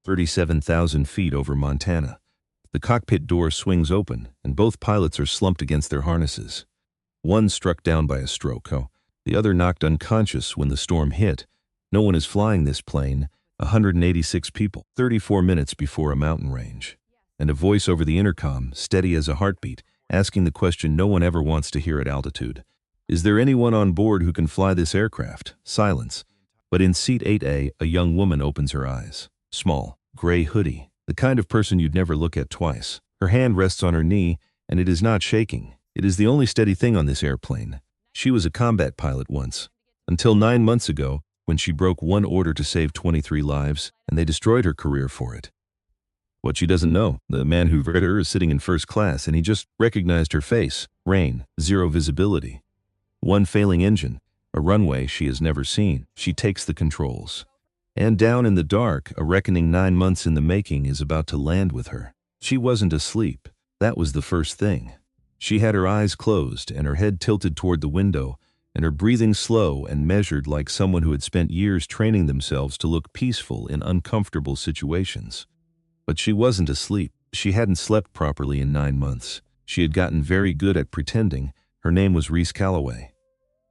37,000 feet over Montana. The cockpit door swings open, and both pilots are slumped against their harnesses. One struck down by a stroke, the other knocked unconscious when the storm hit. No one is flying this plane, 186 people, 34 minutes before a mountain range. And a voice over the intercom, steady as a heartbeat, asking the question no one ever wants to hear at altitude. Is there anyone on board who can fly this aircraft? Silence. But in seat 8A, a young woman opens her eyes. Small, gray hoodie. The kind of person you'd never look at twice. Her hand rests on her knee, and it is not shaking. It is the only steady thing on this airplane. She was a combat pilot once. Until 9 months ago, when she broke one order to save 23 lives, and they destroyed her career for it. What she doesn't know, the man who read her is sitting in first class, and he just recognized her face. Rain, zero visibility. One failing engine, a runway she has never seen. She takes the controls. And down in the dark, a reckoning 9 months in the making is about to land with her. She wasn't asleep. That was the first thing. She had her eyes closed and her head tilted toward the window, and her breathing slow and measured like someone who had spent years training themselves to look peaceful in uncomfortable situations. But she wasn't asleep. She hadn't slept properly in 9 months. She had gotten very good at pretending. Her name was Reese Calloway.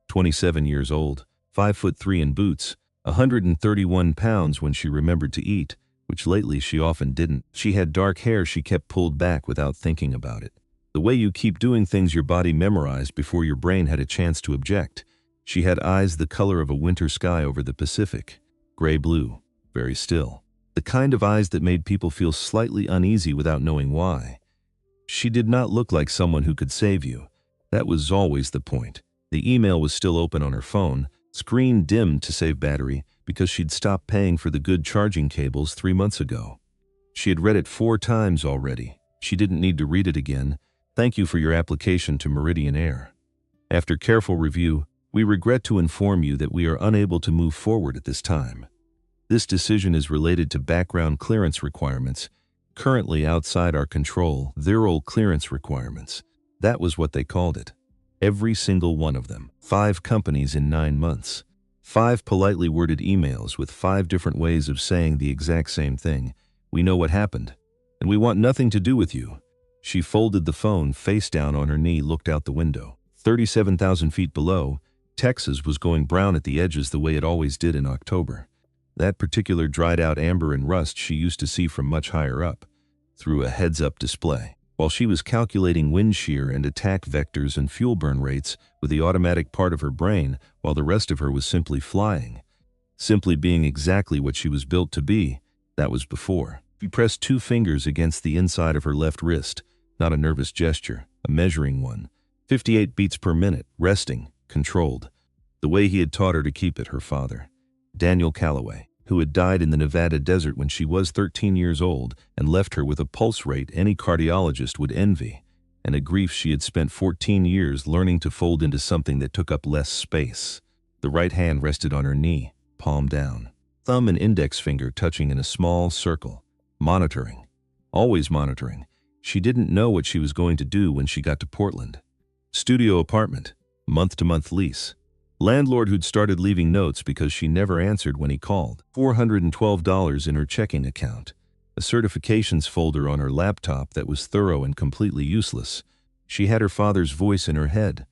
27 years old, 5'3" in boots, 131 pounds when she remembered to eat, which lately she often didn't. She had dark hair she kept pulled back without thinking about it. The way you keep doing things your body memorized before your brain had a chance to object. She had eyes the color of a winter sky over the Pacific. Gray-blue, very still. The kind of eyes that made people feel slightly uneasy without knowing why. She did not look like someone who could save you. That was always the point. The email was still open on her phone, screen dimmed to save battery because she'd stopped paying for the good charging cables 3 months ago. She had read it 4 times already. She didn't need to read it again. Thank you for your application to Meridian Air. After careful review, we regret to inform you that we are unable to move forward at this time. This decision is related to background clearance requirements, currently outside our control, viral clearance requirements. That was what they called it. Every single one of them. 5 companies in 9 months. 5 politely worded emails with 5 different ways of saying the exact same thing. We know what happened, and we want nothing to do with you. She folded the phone face down on her knee, looked out the window. 37,000 feet below, Texas was going brown at the edges the way it always did in October. That particular dried out amber and rust she used to see from much higher up, through a heads-up display. While she was calculating wind shear and attack vectors and fuel burn rates with the automatic part of her brain, while the rest of her was simply flying. Simply being exactly what she was built to be. That was before. She pressed 2 fingers against the inside of her left wrist, not a nervous gesture, a measuring one. 58 beats per minute, resting, controlled. The way he had taught her to keep it, her father. Daniel Calloway, who had died in the Nevada desert when she was 13 years old and left her with a pulse rate any cardiologist would envy, and a grief she had spent 14 years learning to fold into something that took up less space. The right hand rested on her knee, palm down. Thumb and index finger touching in a small circle. Monitoring. Always monitoring. She didn't know what she was going to do when she got to Portland. Studio apartment. Month-to-month lease. Landlord who'd started leaving notes because she never answered when he called. $412 in her checking account. A certifications folder on her laptop that was thorough and completely useless. She had her father's voice in her head,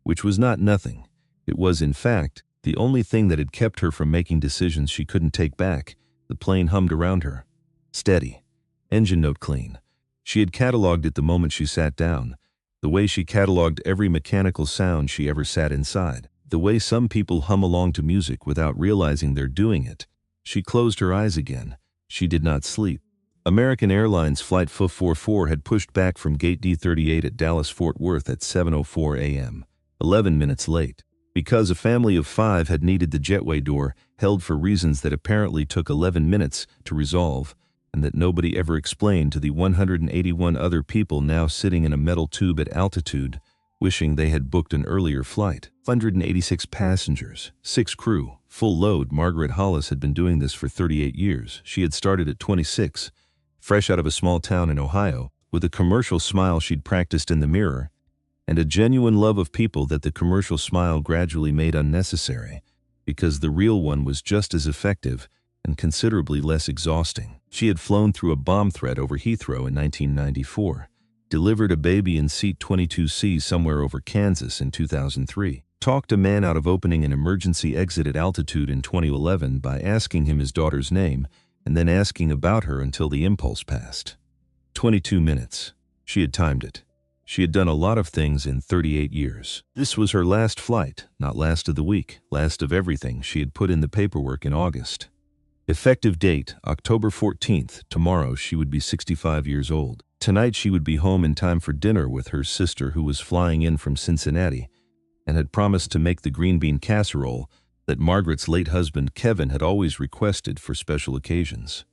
which was not nothing. It was, in fact, the only thing that had kept her from making decisions she couldn't take back. The plane hummed around her. Steady. Engine note clean. She had cataloged it the moment she sat down, the way she cataloged every mechanical sound she ever sat inside. The way some people hum along to music without realizing they're doing it. She closed her eyes again. She did not sleep. American Airlines Flight FU-44 had pushed back from Gate D38 at Dallas-Fort Worth at 7:04 a.m., 11 minutes late, because a family of 5 had needed the jetway door held for reasons that apparently took 11 minutes to resolve, and that nobody ever explained to the 181 other people now sitting in a metal tube at altitude, wishing they had booked an earlier flight. 186 passengers, 6 crew, full load. Margaret Hollis had been doing this for 38 years. She had started at 26, fresh out of a small town in Ohio, with a commercial smile she'd practiced in the mirror, and a genuine love of people that the commercial smile gradually made unnecessary, because the real one was just as effective and considerably less exhausting. She had flown through a bomb threat over Heathrow in 1994, delivered a baby in seat 22C somewhere over Kansas in 2003, talked a man out of opening an emergency exit at altitude in 2011 by asking him his daughter's name and then asking about her until the impulse passed. 22 minutes. She had timed it. She had done a lot of things in 38 years. This was her last flight, not last of the week, last of everything she had put in the paperwork in August. Effective date, October 14th. Tomorrow she would be 65 years old. Tonight she would be home in time for dinner with her sister who was flying in from Cincinnati and had promised to make the green bean casserole that Margaret's late husband Kevin had always requested for special occasions.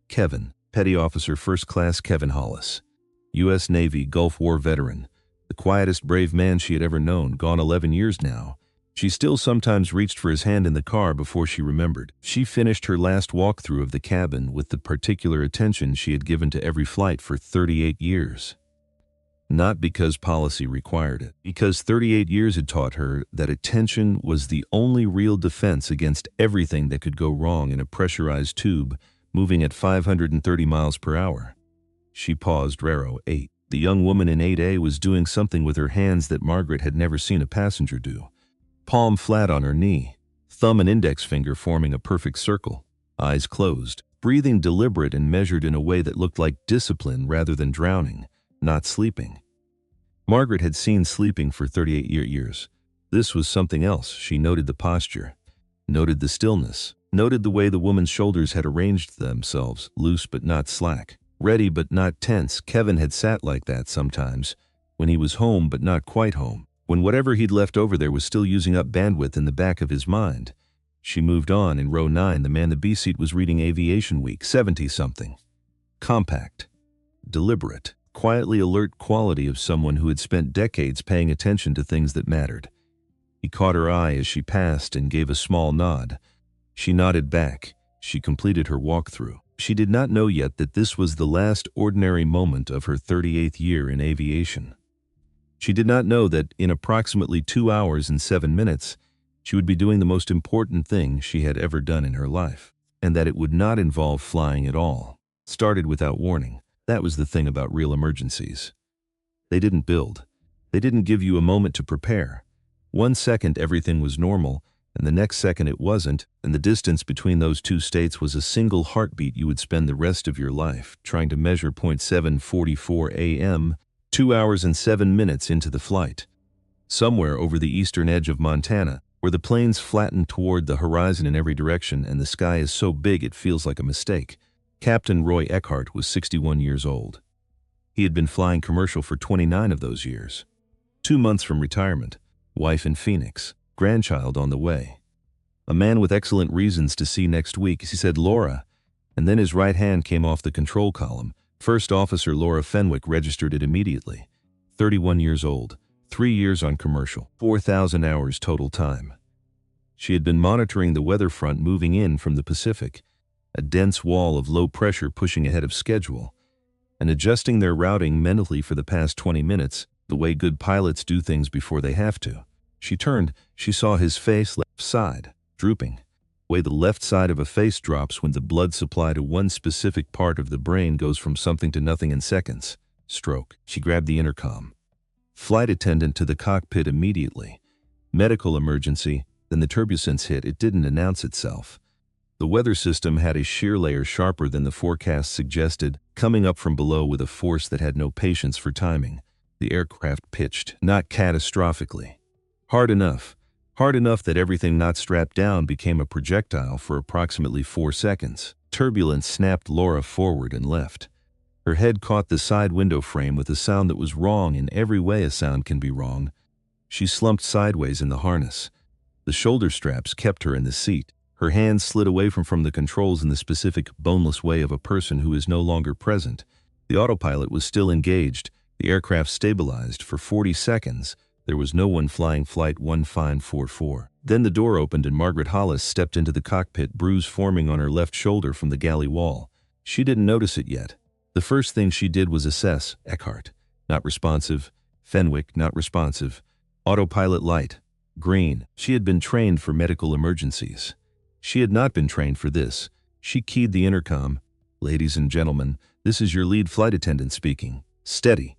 Kevin, Petty Officer First Class Kevin Hollis, U.S. Navy Gulf War veteran, the quietest brave man she had ever known, gone 11 years now. She still sometimes reached for his hand in the car before she remembered. She finished her last walkthrough of the cabin with the particular attention she had given to every flight for 38 years. Not because policy required it, because 38 years had taught her that attention was the only real defense against everything that could go wrong in a pressurized tube moving at 530 miles per hour. She paused. Raro 8. The young woman in 8A was doing something with her hands that Margaret had never seen a passenger do. Palm flat on her knee, thumb and index finger forming a perfect circle, eyes closed, breathing deliberate and measured in a way that looked like discipline rather than drowning, not sleeping. Margaret had seen sleeping for 38 years. This was something else. She noted the posture, noted the stillness, noted the way the woman's shoulders had arranged themselves, loose but not slack, ready but not tense. Kevin had sat like that sometimes, when he was home but not quite home, when whatever he'd left over there was still using up bandwidth in the back of his mind. She moved on. In row 9, the man in the B seat was reading Aviation Week, 70-something. Compact, deliberate, quietly alert quality of someone who had spent decades paying attention to things that mattered. He caught her eye as she passed and gave a small nod. She nodded back. She completed her walkthrough. She did not know yet that this was the last ordinary moment of her 38th year in aviation. She did not know that in approximately 2 hours and 7 minutes, she would be doing the most important thing she had ever done in her life, and that it would not involve flying at all. Started without warning. That was the thing about real emergencies. They didn't build. They didn't give you a moment to prepare. 1 second everything was normal, and the next second it wasn't, and the distance between those two states was a single heartbeat you would spend the rest of your life trying to measure. 7:44 a.m., 2 hours and 7 minutes into the flight. Somewhere over the eastern edge of Montana, where the plains flatten toward the horizon in every direction and the sky is so big it feels like a mistake, Captain Roy Eckhart was 61 years old. He had been flying commercial for 29 of those years. 2 months from retirement, wife in Phoenix, grandchild on the way. A man with excellent reasons to see next week. He said, "Laura," and then his right hand came off the control column. First Officer Laura Fenwick registered it immediately. 31 years old, 3 years on commercial, 4,000 hours total time. She had been monitoring the weather front moving in from the Pacific, a dense wall of low pressure pushing ahead of schedule, and adjusting their routing mentally for the past 20 minutes, the way good pilots do things before they have to. She turned. She saw his face, left side, drooping. Way the left side of a face drops when the blood supply to one specific part of the brain goes from something to nothing in seconds. Stroke. She grabbed the intercom. Flight attendant to the cockpit immediately. Medical emergency. Then the turbulence hit. It didn't announce itself. The weather system had a shear layer sharper than the forecast suggested, coming up from below with a force that had no patience for timing. The aircraft pitched, not catastrophically. Hard enough that everything not strapped down became a projectile for approximately 4 seconds. Turbulence snapped Laura forward and left. Her head caught the side window frame with a sound that was wrong in every way a sound can be wrong. She slumped sideways in the harness. The shoulder straps kept her in the seat. Her hands slid away from the controls in the specific boneless way of a person who is no longer present. The autopilot was still engaged. The aircraft stabilized for 40 seconds. There was no one flying Flight 1544. Then the door opened and Margaret Hollis stepped into the cockpit, bruise forming on her left shoulder from the galley wall. She didn't notice it yet. The first thing she did was assess. Eckhart, not responsive. Fenwick, not responsive. Autopilot light, green. She had been trained for medical emergencies. She had not been trained for this. She keyed the intercom. Ladies and gentlemen, this is your lead flight attendant speaking. Steady.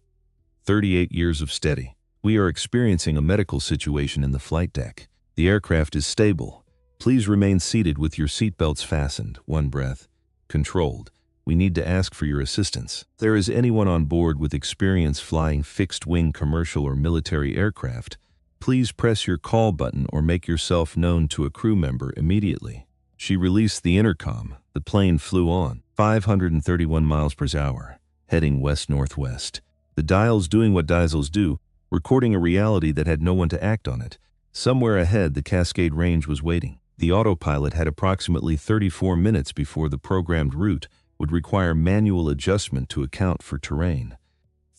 38 years of steady. We are experiencing a medical situation in the flight deck. The aircraft is stable. Please remain seated with your seatbelts fastened. One breath. Controlled. We need to ask for your assistance. If there is anyone on board with experience flying fixed-wing commercial or military aircraft, please press your call button or make yourself known to a crew member immediately. She released the intercom. The plane flew on. 531 miles per hour, heading west-northwest. The dials doing what dials do, recording a reality that had no one to act on it. Somewhere ahead, the Cascade Range was waiting. The autopilot had approximately 34 minutes before the programmed route would require manual adjustment to account for terrain.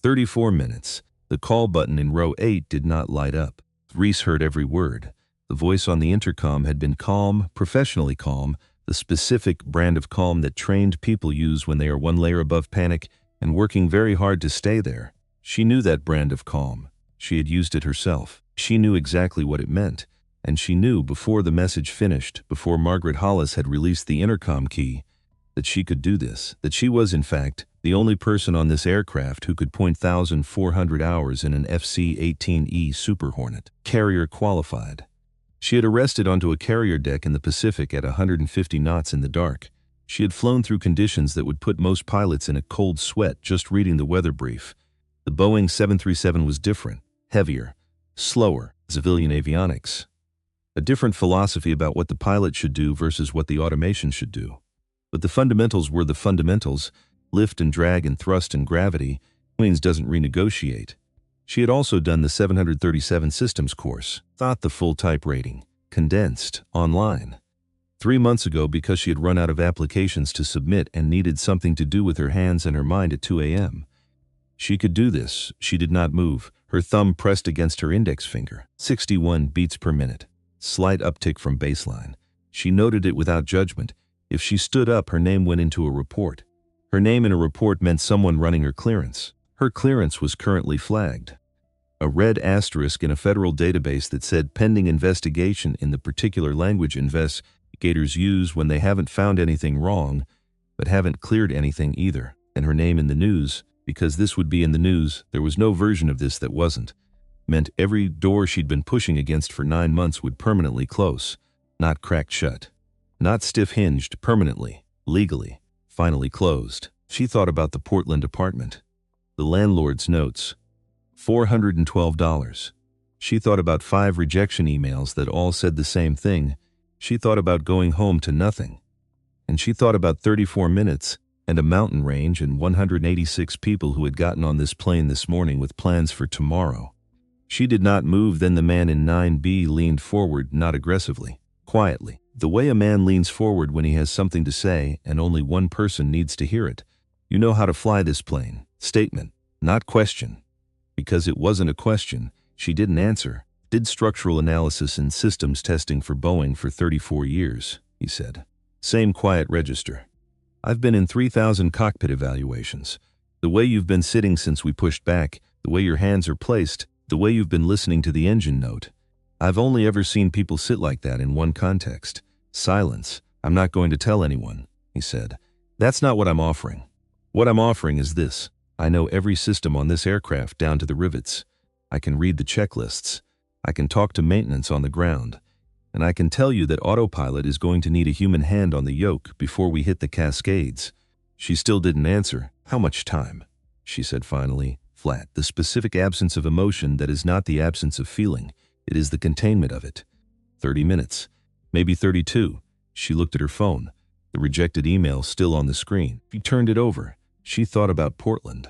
34 minutes. The call button in row 8 did not light up. Reese heard every word. The voice on the intercom had been calm, professionally calm, the specific brand of calm that trained people use when they are one layer above panic and working very hard to stay there. She knew that brand of calm. She had used it herself. She knew exactly what it meant. And she knew before the message finished, before Margaret Hollis had released the intercom key, that she could do this, that she was, in fact, the only person on this aircraft who could point 1,400 hours in an FC-18E Super Hornet. Carrier qualified. She had arrested onto a carrier deck in the Pacific at 150 knots in the dark. She had flown through conditions that would put most pilots in a cold sweat just reading the weather brief. The Boeing 737 was different, heavier, slower, civilian avionics. A different philosophy about what the pilot should do versus what the automation should do. But the fundamentals were the fundamentals, lift and drag and thrust and gravity. Planes doesn't renegotiate. She had also done the 737 systems course, thought the full type rating, condensed, online. 3 months ago, because she had run out of applications to submit and needed something to do with her hands and her mind at 2 a.m. She could do this. She did not move, her thumb pressed against her index finger. 61 beats per minute. Slight uptick from baseline. She noted it without judgment. If she stood up, her name went into a report. Her name in a report meant someone running her clearance. Her clearance was currently flagged. A red asterisk in a federal database that said pending investigation in the particular language investigators use when they haven't found anything wrong, but haven't cleared anything either. And her name in the news, because this would be in the news, there was no version of this that wasn't, meant every door she'd been pushing against for 9 months would permanently close, not cracked shut. Not stiff-hinged, permanently, legally, finally closed. She thought about the Portland apartment. The landlord's notes. $412. She thought about 5 rejection emails that all said the same thing. She thought about going home to nothing. And she thought about 34 minutes and a mountain range and 186 people who had gotten on this plane this morning with plans for tomorrow. She did not move. Then the man in 9B leaned forward, not aggressively, quietly. The way a man leans forward when he has something to say and only one person needs to hear it. You know how to fly this plane. Statement, not question. Because it wasn't a question, she didn't answer. Did structural analysis and systems testing for Boeing for 34 years, he said. Same quiet register. I've been in 3,000 cockpit evaluations. The way you've been sitting since we pushed back, the way your hands are placed, the way you've been listening to the engine note. I've only ever seen people sit like that in one context. Silence. I'm not going to tell anyone, he said. That's not what I'm offering. What I'm offering is this. I know every system on this aircraft down to the rivets. I can read the checklists. I can talk to maintenance on the ground. And I can tell you that autopilot is going to need a human hand on the yoke before we hit the Cascades. She still didn't answer. How much time? She said finally, flat. The specific absence of emotion that is not the absence of feeling. It is the containment of it. 30 minutes. Maybe 32. She looked at her phone. The rejected email still on the screen. She turned it over. She thought about Portland.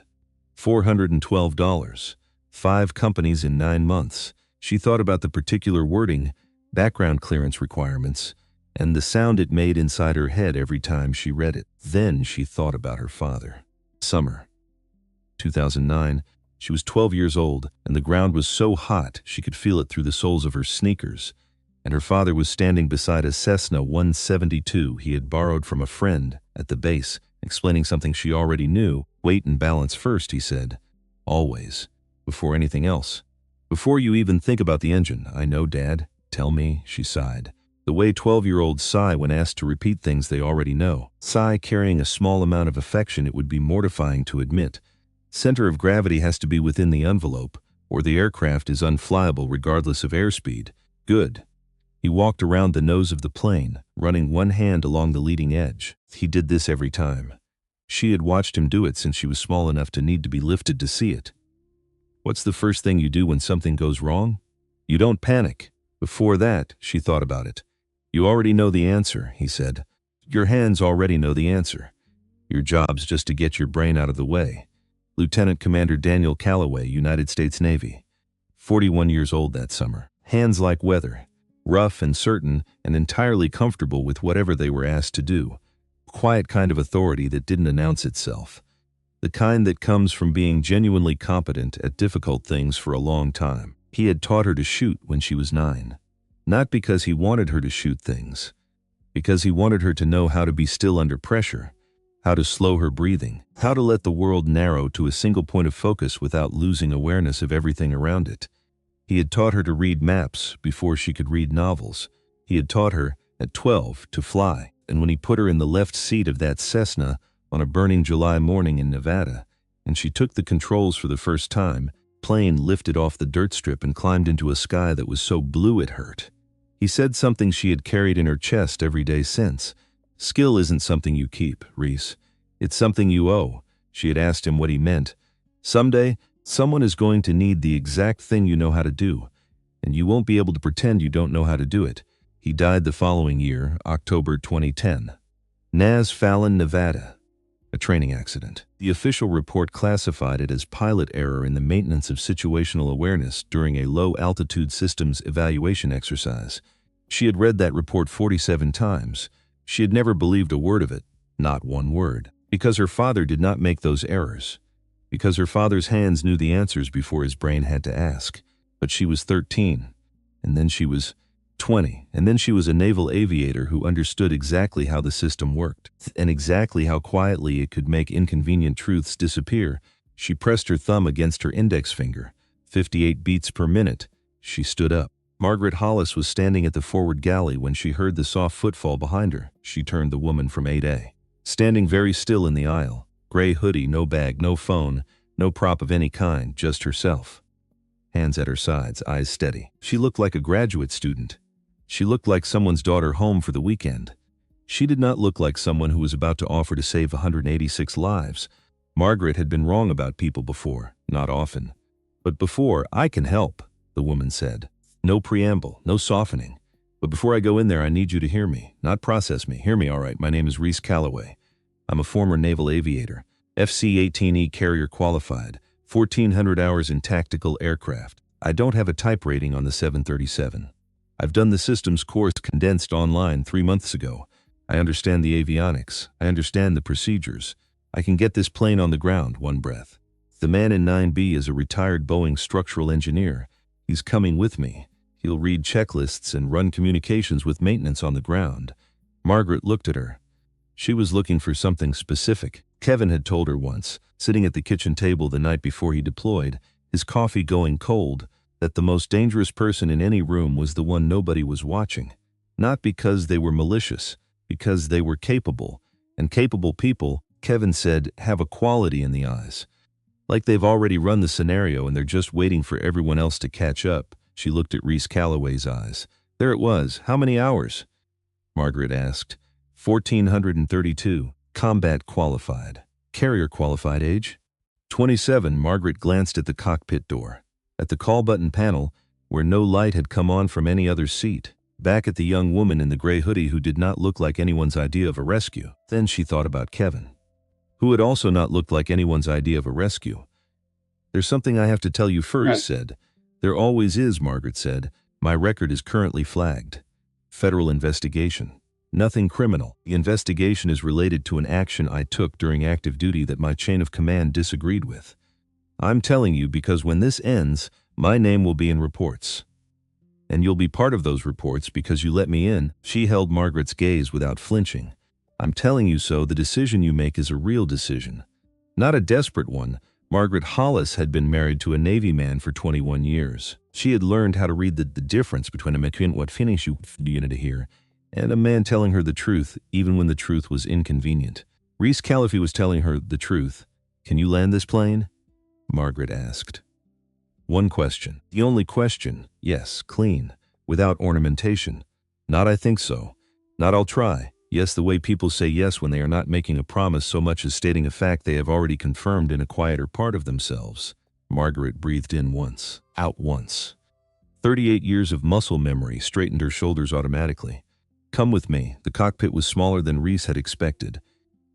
$412. 5 companies in 9 months. She thought about the particular wording, background clearance requirements, and the sound it made inside her head every time she read it. Then she thought about her father. Summer. 2009. She was 12 years old, and the ground was so hot she could feel it through the soles of her sneakers. And her father was standing beside a Cessna 172 he had borrowed from a friend at the base, explaining something she already knew. Weight and balance first, he said. Always. Before anything else. Before you even think about the engine. I know, Dad. Tell me, she sighed. The The way 12-year-olds sigh when asked to repeat things they already know. Sigh carrying a small amount of affection it would be mortifying to admit. Center of gravity has to be within the envelope, or the aircraft is unflyable regardless of airspeed. Good. He walked around the nose of the plane, running one hand along the leading edge. He did this every time. She had watched him do it since she was small enough to need to be lifted to see it. What's the first thing you do when something goes wrong? You don't panic. Before that, she thought about it. You already know the answer, he said. Your hands already know the answer. Your job's just to get your brain out of the way. Lieutenant Commander Daniel Calloway, United States Navy. 41 years old that summer. Hands like weather. Rough and certain and entirely comfortable with whatever they were asked to do. Quiet kind of authority that didn't announce itself. The kind that comes from being genuinely competent at difficult things for a long time. He had taught her to shoot when she was 9. Not because he wanted her to shoot things. Because he wanted her to know how to be still under pressure. How to slow her breathing. How to let the world narrow to a single point of focus without losing awareness of everything around it. He had taught her to read maps before she could read novels. He had taught her, at 12, to fly. And when he put her in the left seat of that Cessna on a burning July morning in Nevada, and she took the controls for the first time, plane lifted off the dirt strip and climbed into a sky that was so blue it hurt. He said something she had carried in her chest every day since. Skill isn't something you keep, Reese. It's something you owe. She had asked him what he meant. Someday, someone is going to need the exact thing you know how to do, and you won't be able to pretend you don't know how to do it. He died the following year, October 2010. Naz Fallon, Nevada. A training accident. The official report classified it as pilot error in the maintenance of situational awareness during a low-altitude systems evaluation exercise. She had read that report 47 times. She had never believed a word of it, not one word. Because her father did not make those errors. Because her father's hands knew the answers before his brain had to ask. But she was 13, and then she was 20, and then she was a naval aviator who understood exactly how the system worked, and exactly how quietly it could make inconvenient truths disappear. She pressed her thumb against her index finger. 58 beats per minute. She stood up. Margaret Hollis was standing at the forward galley when she heard the soft footfall behind her. She turned the woman from 8A. Standing very still in the aisle. Gray hoodie, no bag, no phone, no prop of any kind, just herself. Hands at her sides, eyes steady. She looked like a graduate student. She looked like someone's daughter home for the weekend. She did not look like someone who was about to offer to save 186 lives. Margaret had been wrong about people before, not often. But before, I can help, the woman said. No preamble, no softening. But before I go in there, I need you to hear me, not process me. Hear me all right. My name is Reese Calloway. I'm a former naval aviator, FC-18E carrier qualified, 1,400 hours in tactical aircraft. I don't have a type rating on the 737. I've done the systems course condensed online 3 months ago. I understand the avionics. I understand the procedures. I can get this plane on the ground, one breath. The man in 9B is a retired Boeing structural engineer. He's coming with me. He'll read checklists and run communications with maintenance on the ground. Margaret looked at her. She was looking for something specific. Kevin had told her once, sitting at the kitchen table the night before he deployed, his coffee going cold, that the most dangerous person in any room was the one nobody was watching. Not because they were malicious, because they were capable. And capable people, Kevin said, have a quality in the eyes. Like they've already run the scenario and they're just waiting for everyone else to catch up. She looked at Reese Calloway's eyes. There it was. How many hours? Margaret asked. 1,432. Combat qualified. Carrier qualified age? 27. Margaret glanced at the cockpit door. At the call button panel, where no light had come on from any other seat. Back at the young woman in the gray hoodie who did not look like anyone's idea of a rescue. Then she thought about Kevin, who had also not looked like anyone's idea of a rescue. There's something I have to tell you first, said. There always is, Margaret said. My record is currently flagged. Federal investigation. Nothing criminal. The investigation is related to an action I took during active duty that my chain of command disagreed with. I'm telling you because when this ends, my name will be in reports. And you'll be part of those reports because you let me in. She held Margaret's gaze without flinching. I'm telling you so. The decision you make is a real decision. Not a desperate one. Margaret Hollis had been married to a Navy man for 21 years. She had learned how to read the difference between a McQueen what finish you unit here and a man telling her the truth, even when the truth was inconvenient. Reese Califfy was telling her the truth. "Can you land this plane?" Margaret asked. One question. The only question. Yes, clean. Without ornamentation. Not "I think so." Not "I'll try." Yes, the way people say yes when they are not making a promise so much as stating a fact they have already confirmed in a quieter part of themselves. Margaret breathed in once, out once. 38 years of muscle memory straightened her shoulders automatically. "Come with me." The cockpit was smaller than Reese had expected,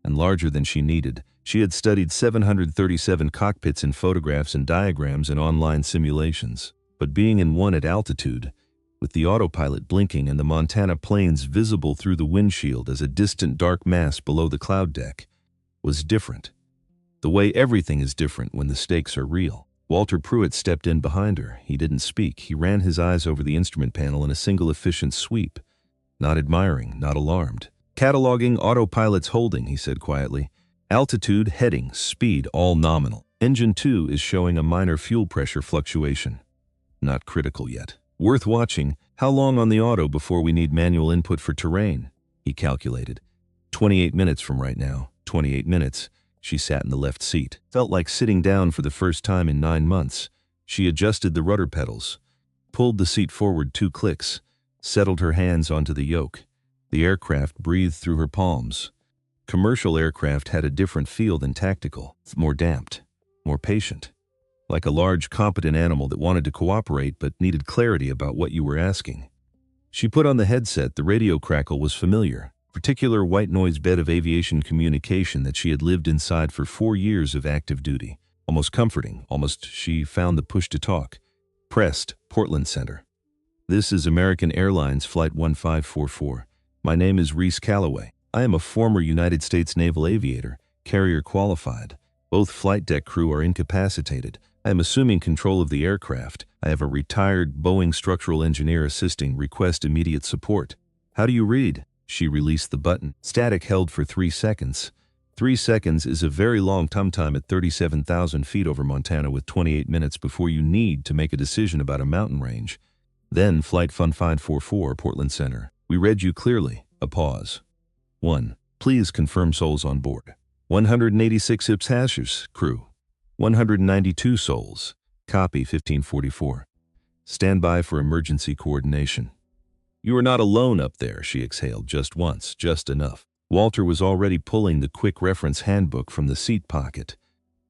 and larger than she needed. She had studied 737 cockpits in photographs and diagrams and online simulations. But being in one at altitude, with the autopilot blinking and the Montana plains visible through the windshield as a distant dark mass below the cloud deck, was different. The way everything is different when the stakes are real. Walter Pruitt stepped in behind her. He didn't speak. He ran his eyes over the instrument panel in a single efficient sweep. Not admiring, not alarmed. "Cataloging autopilot's holding," he said quietly. "Altitude, heading, speed, all nominal. Engine 2 is showing a minor fuel pressure fluctuation. Not critical yet. Worth watching. How long on the auto before we need manual input for terrain?" He calculated. 28 minutes from right now. 28 minutes. She sat in the left seat. Felt like sitting down for the first time in 9 months. She adjusted the rudder pedals, pulled the seat forward 2 clicks, settled her hands onto the yoke. The aircraft breathed through her palms. Commercial aircraft had a different feel than tactical. More damped, more patient. Like a large, competent animal that wanted to cooperate but needed clarity about what you were asking. She put on the headset. The radio crackle was familiar. Particular white noise bed of aviation communication that she had lived inside for 4 years of active duty. Almost comforting, almost. She found the push to talk. Pressed, Portland Center. "This is American Airlines Flight 1544. My name is Reese Calloway. I am a former United States Naval aviator, carrier qualified. Both flight deck crew are incapacitated. I am assuming control of the aircraft. I have a retired Boeing structural engineer assisting. Request immediate support." "How do you read?" She released the button. Static held for 3 seconds. 3 seconds is a very long time at 37,000 feet over Montana, with 28 minutes before you need to make a decision about a mountain range. Then Flight 1544, Portland Center. "We read you clearly." A pause. 1. Please confirm souls on board. 186 hips hashes, crew. 192 souls. Copy 1544. Stand by for emergency coordination. "You are not alone up there," she exhaled just once, just enough. Walter was already pulling the quick reference handbook from the seat pocket,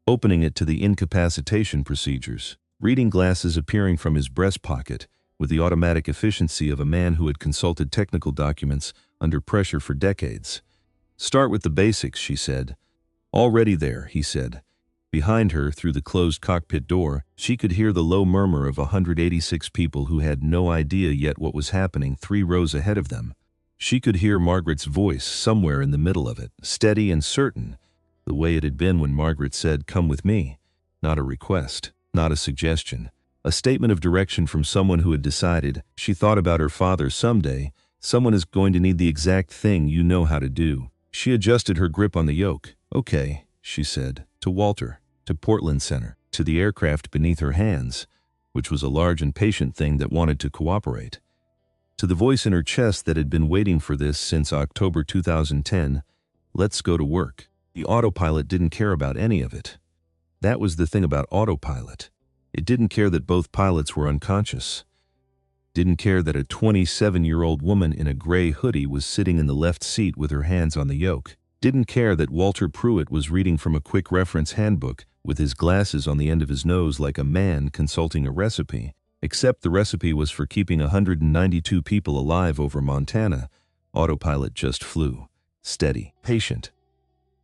opening it to the incapacitation procedures. Reading glasses appearing from his breast pocket, with the automatic efficiency of a man who had consulted technical documents under pressure for decades. "Start with the basics," she said. "Already there," he said. Behind her, through the closed cockpit door, she could hear the low murmur of 186 people who had no idea yet what was happening 3 rows ahead of them. She could hear Margaret's voice somewhere in the middle of it, steady and certain, the way it had been when Margaret said, "Come with me." Not a request, not a suggestion. A statement of direction from someone who had decided. She thought about her father. Someday, someone is going to need the exact thing you know how to do. She adjusted her grip on the yoke. "Okay," she said, to Walter, to Portland Center, to the aircraft beneath her hands, which was a large and patient thing that wanted to cooperate. To the voice in her chest that had been waiting for this since October 2010, "Let's go to work." The autopilot didn't care about any of it. That was the thing about autopilot. It didn't care that both pilots were unconscious. Didn't care that a 27-year-old woman in a gray hoodie was sitting in the left seat with her hands on the yoke. Didn't care that Walter Pruitt was reading from a quick reference handbook with his glasses on the end of his nose like a man consulting a recipe. Except the recipe was for keeping 192 people alive over Montana. Autopilot just flew. Steady, patient.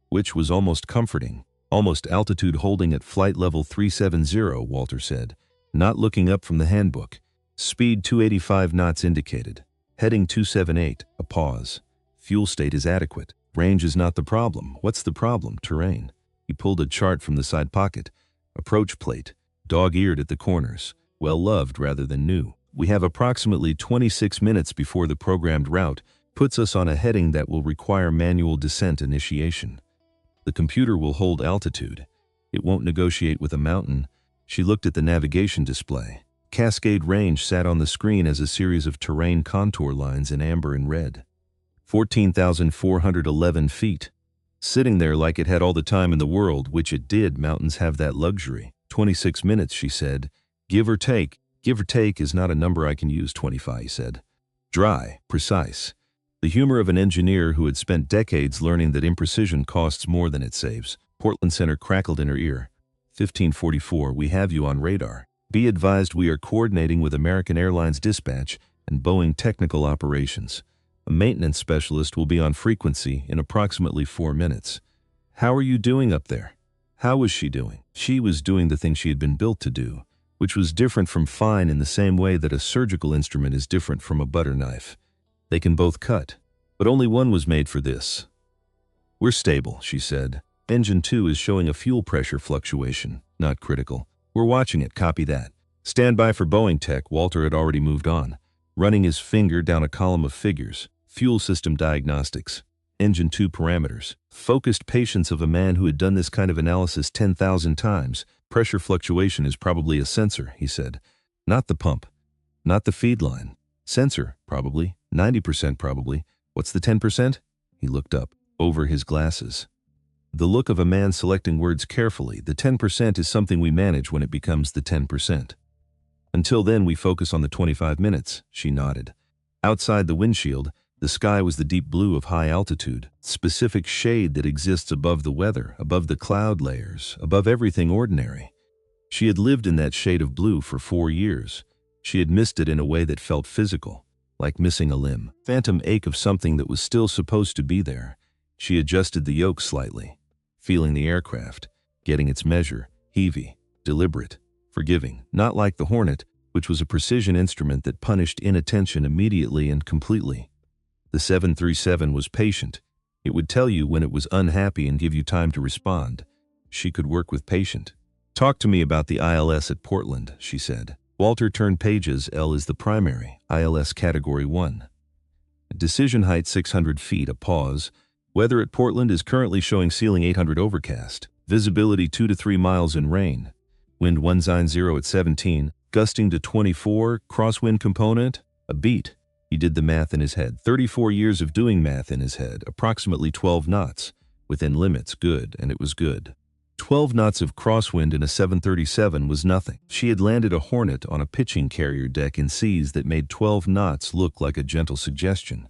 Which was almost comforting. Almost altitude holding at flight level 370, Walter said, not looking up from the handbook. Speed 285 knots indicated. Heading 278, a pause. Fuel state is adequate. Range is not the problem. What's the problem? Terrain. He pulled a chart from the side pocket. Approach plate. Dog-eared at the corners. Well-loved rather than new. We have approximately 26 minutes before the programmed route puts us on a heading that will require manual descent initiation. The computer will hold altitude. It won't negotiate with a mountain. She looked at the navigation display. Cascade Range sat on the screen as a series of terrain contour lines in amber and red. 14,411 feet. Sitting there like it had all the time in the world, which it did. Mountains have that luxury. 26 minutes, she said. Give or take. Give or take is not a number I can use. 25, he said. Dry, precise. The humor of an engineer who had spent decades learning that imprecision costs more than it saves. Portland Center crackled in her ear. 1544, we have you on radar. Be advised we are coordinating with American Airlines Dispatch and Boeing Technical Operations. A maintenance specialist will be on frequency in approximately 4 minutes. How are you doing up there? How was she doing? She was doing the thing she had been built to do, which was different from fine in the same way that a surgical instrument is different from a butter knife. They can both cut, but only one was made for this. We're stable, she said. Engine 2 is showing a fuel pressure fluctuation, not critical. We're watching it, copy that. Stand by for Boeing tech. Walter had already moved on, running his finger down a column of figures. Fuel system diagnostics. Engine 2 parameters. Focused patience of a man who had done this kind of analysis 10,000 times. Pressure fluctuation is probably a sensor, he said. Not the pump. Not the feed line. Sensor, probably. 90% probably. What's the 10%? He looked up, over his glasses. The look of a man selecting words carefully. The 10% is something we manage when it becomes the 10%. Until then, we focus on the 25 minutes, she nodded. Outside the windshield, the sky was the deep blue of high altitude, specific shade that exists above the weather, above the cloud layers, above everything ordinary. She had lived in that shade of blue for 4 years. She had missed it in a way that felt physical, like missing a limb. Phantom ache of something that was still supposed to be there. She adjusted the yoke slightly, feeling the aircraft, getting its measure, heavy, deliberate, forgiving, not like the Hornet, which was a precision instrument that punished inattention immediately and completely. The 737 was patient. It would tell you when it was unhappy and give you time to respond. She could work with patient. Talk to me about the ILS at Portland, she said. Walter turned pages. L is the primary, ILS Category 1. Decision height 600 feet, a pause. Weather at Portland is currently showing ceiling 800 overcast. Visibility 2 to 3 miles in rain. Wind 190 at 17, gusting to 24, crosswind component, a beat. He did the math in his head. 34 years of doing math in his head, approximately 12 knots. Within limits, good, and it was good. 12 knots of crosswind in a 737 was nothing. She had landed a Hornet on a pitching carrier deck in seas that made 12 knots look like a gentle suggestion.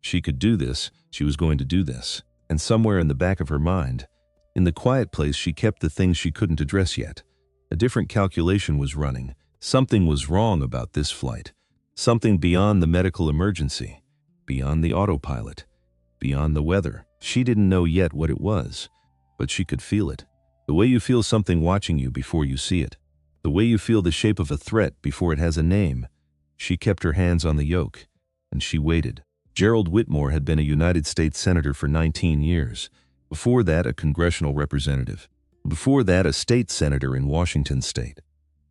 She could do this, she was going to do this. And somewhere in the back of her mind, in the quiet place, she kept the things she couldn't address yet. A different calculation was running. Something was wrong about this flight. Something beyond the medical emergency, beyond the autopilot, beyond the weather. She didn't know yet what it was, but she could feel it. The way you feel something watching you before you see it. The way you feel the shape of a threat before it has a name. She kept her hands on the yoke, and she waited. Gerald Whitmore had been a United States Senator for 19 years. Before that, a congressional representative. Before that, a state senator in Washington state.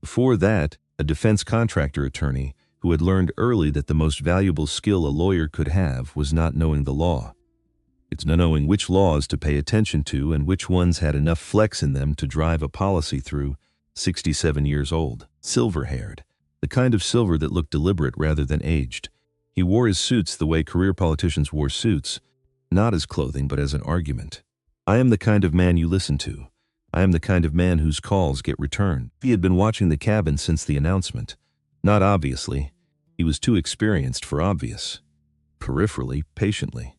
Before that, a defense contractor attorney who had learned early that the most valuable skill a lawyer could have was not knowing the law. It's not knowing which laws to pay attention to and which ones had enough flex in them to drive a policy through. 67 years old, silver-haired, the kind of silver that looked deliberate rather than aged. He wore his suits the way career politicians wore suits, not as clothing but as an argument. I am the kind of man you listen to. I am the kind of man whose calls get returned. He had been watching the cabin since the announcement. Not obviously. He was too experienced for obvious. Peripherally, patiently.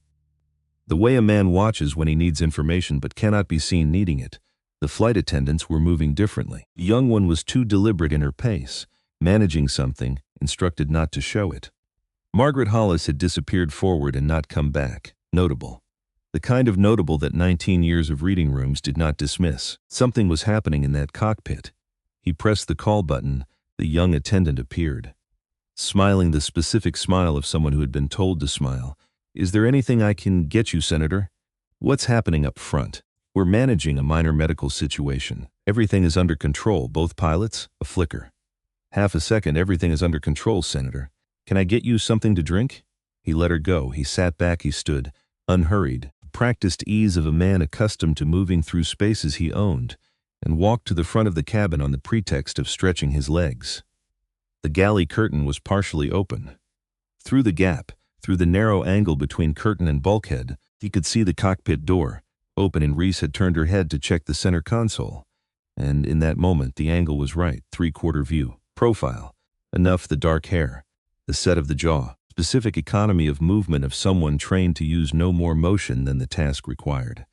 The way a man watches when he needs information but cannot be seen needing it. The flight attendants were moving differently. The young one was too deliberate in her pace, managing something, instructed not to show it. Margaret Hollis had disappeared forward and not come back. Notable. The kind of notable that 19 years of reading rooms did not dismiss. Something was happening in that cockpit. He pressed the call button. The young attendant appeared, smiling the specific smile of someone who had been told to smile. Is there anything I can get you, Senator? What's happening up front? We're managing a minor medical situation. Everything is under control, both pilots, a flicker. Half a second, everything is under control, Senator. Can I get you something to drink? He let her go. He sat back, he stood, unhurried, practiced ease of a man accustomed to moving through spaces he owned, and walked to the front of the cabin on the pretext of stretching his legs. The galley curtain was partially open. Through the gap, through the narrow angle between curtain and bulkhead, he could see the cockpit door open, and Reese had turned her head to check the center console. And in that moment, the angle was right, three-quarter view, profile. Enough, the dark hair, the set of the jaw, specific economy of movement of someone trained to use no more motion than the task required.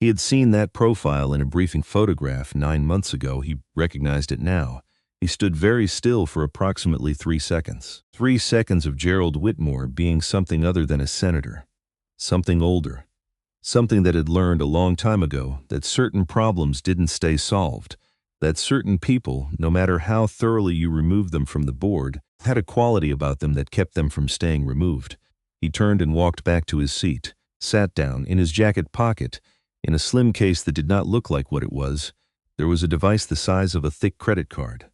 He had seen that profile in a briefing photograph 9 months ago. He recognized it now. He stood very still for approximately 3 seconds. 3 seconds of Gerald Whitmore being something other than a senator. Something older. Something that had learned a long time ago that certain problems didn't stay solved. That certain people, no matter how thoroughly you removed them from the board, had a quality about them that kept them from staying removed. He turned and walked back to his seat, sat down. In his jacket pocket, in a slim case that did not look like what it was, there was a device the size of a thick credit card.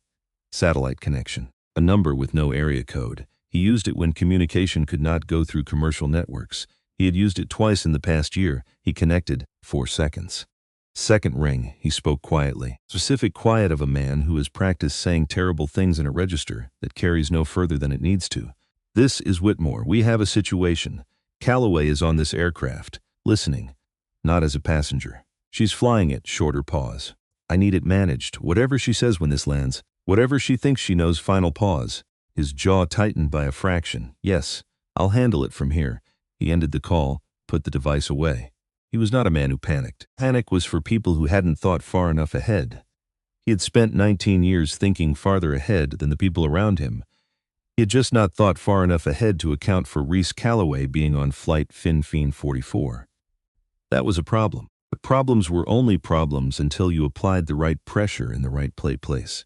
Satellite connection. A number with no area code. He used it when communication could not go through commercial networks. He had used it twice in the past year. He connected 4 seconds. Second ring, he spoke quietly. Specific quiet of a man who has practiced saying terrible things in a register that carries no further than it needs to. This is Whitmore. We have a situation. Calloway is on this aircraft, listening, not as a passenger. She's flying it. Shorter pause. I need it managed. Whatever she says when this lands, whatever she thinks she knows. Final pause. His jaw tightened by a fraction. Yes, I'll handle it from here. He ended the call, put the device away. He was not a man who panicked. Panic was for people who hadn't thought far enough ahead. He had spent 19 years thinking farther ahead than the people around him. He had just not thought far enough ahead to account for Reese Calloway being on flight FinFEEN 44. That was a problem. But problems were only problems until you applied the right pressure in the right place.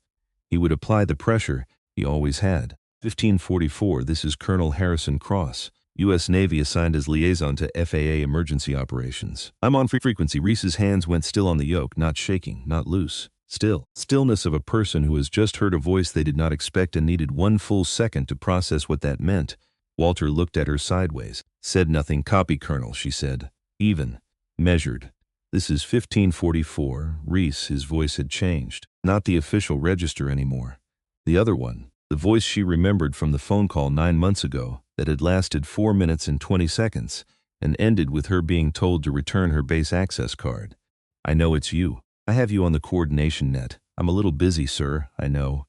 He would apply the pressure he always had. 1544, this is Colonel Harrison Cross, U.S. Navy, assigned as liaison to FAA emergency operations. I'm on frequency. Reese's hands went still on the yoke, not shaking, not loose. Still. Stillness of a person who has just heard a voice they did not expect and needed 1 full second to process what that meant. Walter looked at her sideways. Said nothing. Copy, Colonel, she said. Even. Measured. This is 1544. Reese, his voice had changed. Not the official register anymore. The other one. The voice she remembered from the phone call 9 months ago that had lasted 4 minutes and 20 seconds and ended with her being told to return her base access card. I know it's you. I have you on the coordination net. I'm a little busy, sir, I know.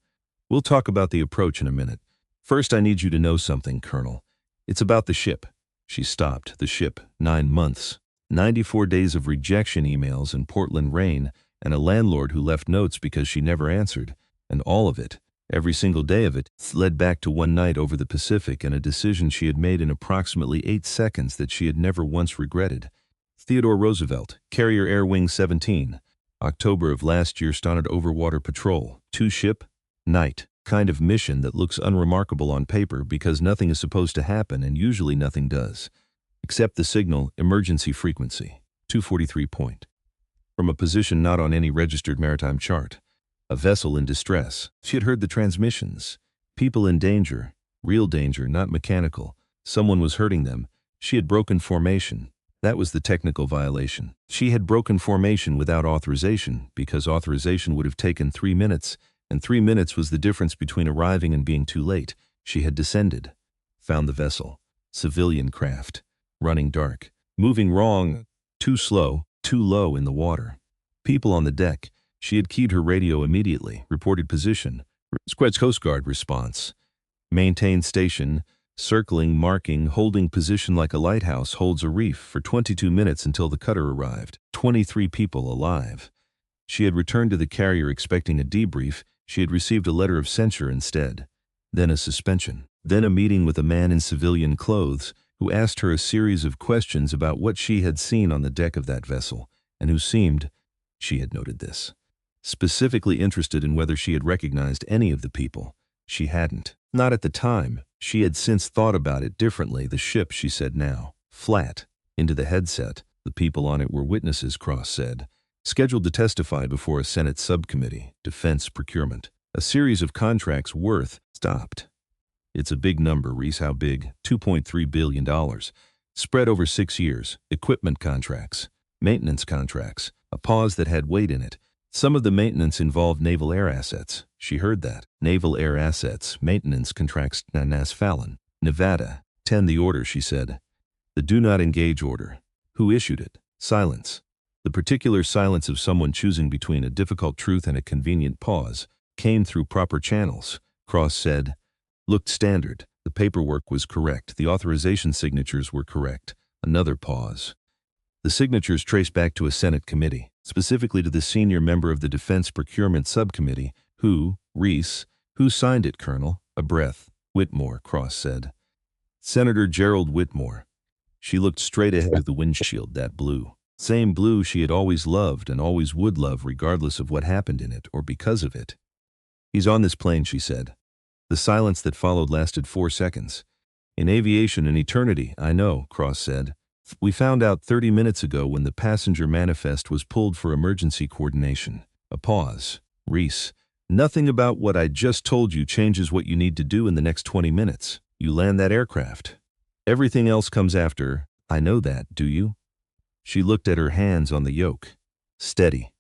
We'll talk about the approach in a minute. First, I need you to know something, Colonel. It's about the ship. She stopped. The ship. 9 months. 94 days of rejection emails in Portland rain and a landlord who left notes because she never answered. And all of it, every single day of it, led back to one night over the Pacific and a decision she had made in approximately 8 seconds that she had never once regretted. Theodore Roosevelt, Carrier Air Wing 17. October of last year, started overwater patrol. 2 ship, night. Kind of mission that looks unremarkable on paper because nothing is supposed to happen and usually nothing does. Except the signal, emergency frequency. 243 point. From a position not on any registered maritime chart. A vessel in distress. She had heard the transmissions. People in danger. Real danger, not mechanical. Someone was hurting them. She had broken formation. That was the technical violation. She had broken formation without authorization because authorization would have taken 3 minutes, and 3 minutes was the difference between arriving and being too late. She had descended. Found the vessel. Civilian craft. Running dark. Moving wrong. Too slow. Too low in the water. People on the deck. She had keyed her radio immediately. Reported position. Squed's Coast Guard response. Maintain station. Circling, marking, holding position like a lighthouse holds a reef for 22 minutes until the cutter arrived. 23 people alive. She had returned to the carrier expecting a debrief. She had received a letter of censure instead. Then a suspension. Then a meeting with a man in civilian clothes who asked her a series of questions about what she had seen on the deck of that vessel, and who seemed, she had noted this, specifically interested in whether she had recognized any of the people. She hadn't. Not at the time. She had since thought about it differently. The ship, she said now. Flat. Into the headset. The people on it were witnesses, Cross said. Scheduled to testify before a Senate subcommittee. Defense procurement. A series of contracts worth. Stopped. It's a big number, Reese. How big? $2.3 billion. Spread over 6 years. Equipment contracts. Maintenance contracts. A pause that had weight in it. Some of the maintenance involved naval air assets. She heard that. Naval air assets, maintenance contracts, Nanas Fallon, Nevada. 10 The order, she said. The do not engage order. Who issued it? Silence. The particular silence of someone choosing between a difficult truth and a convenient pause came through proper channels. Cross said. Looked standard. The paperwork was correct. The authorization signatures were correct. Another pause. The signatures traced back to a Senate committee, specifically to the senior member of the Defense Procurement Subcommittee, who signed it, Colonel? A breath. Whitmore, Cross said. Senator Gerald Whitmore. She looked straight ahead of the windshield, that blue. Same blue she had always loved and always would love regardless of what happened in it or because of it. He's on this plane, she said. The silence that followed lasted 4 seconds. In aviation, an eternity, I know, Cross said. We found out 30 minutes ago when the passenger manifest was pulled for emergency coordination. A pause. Reese. Nothing about what I just told you changes what you need to do in the next 20 minutes. You land that aircraft. Everything else comes after. I know that, do you? She looked at her hands on the yoke. Steady.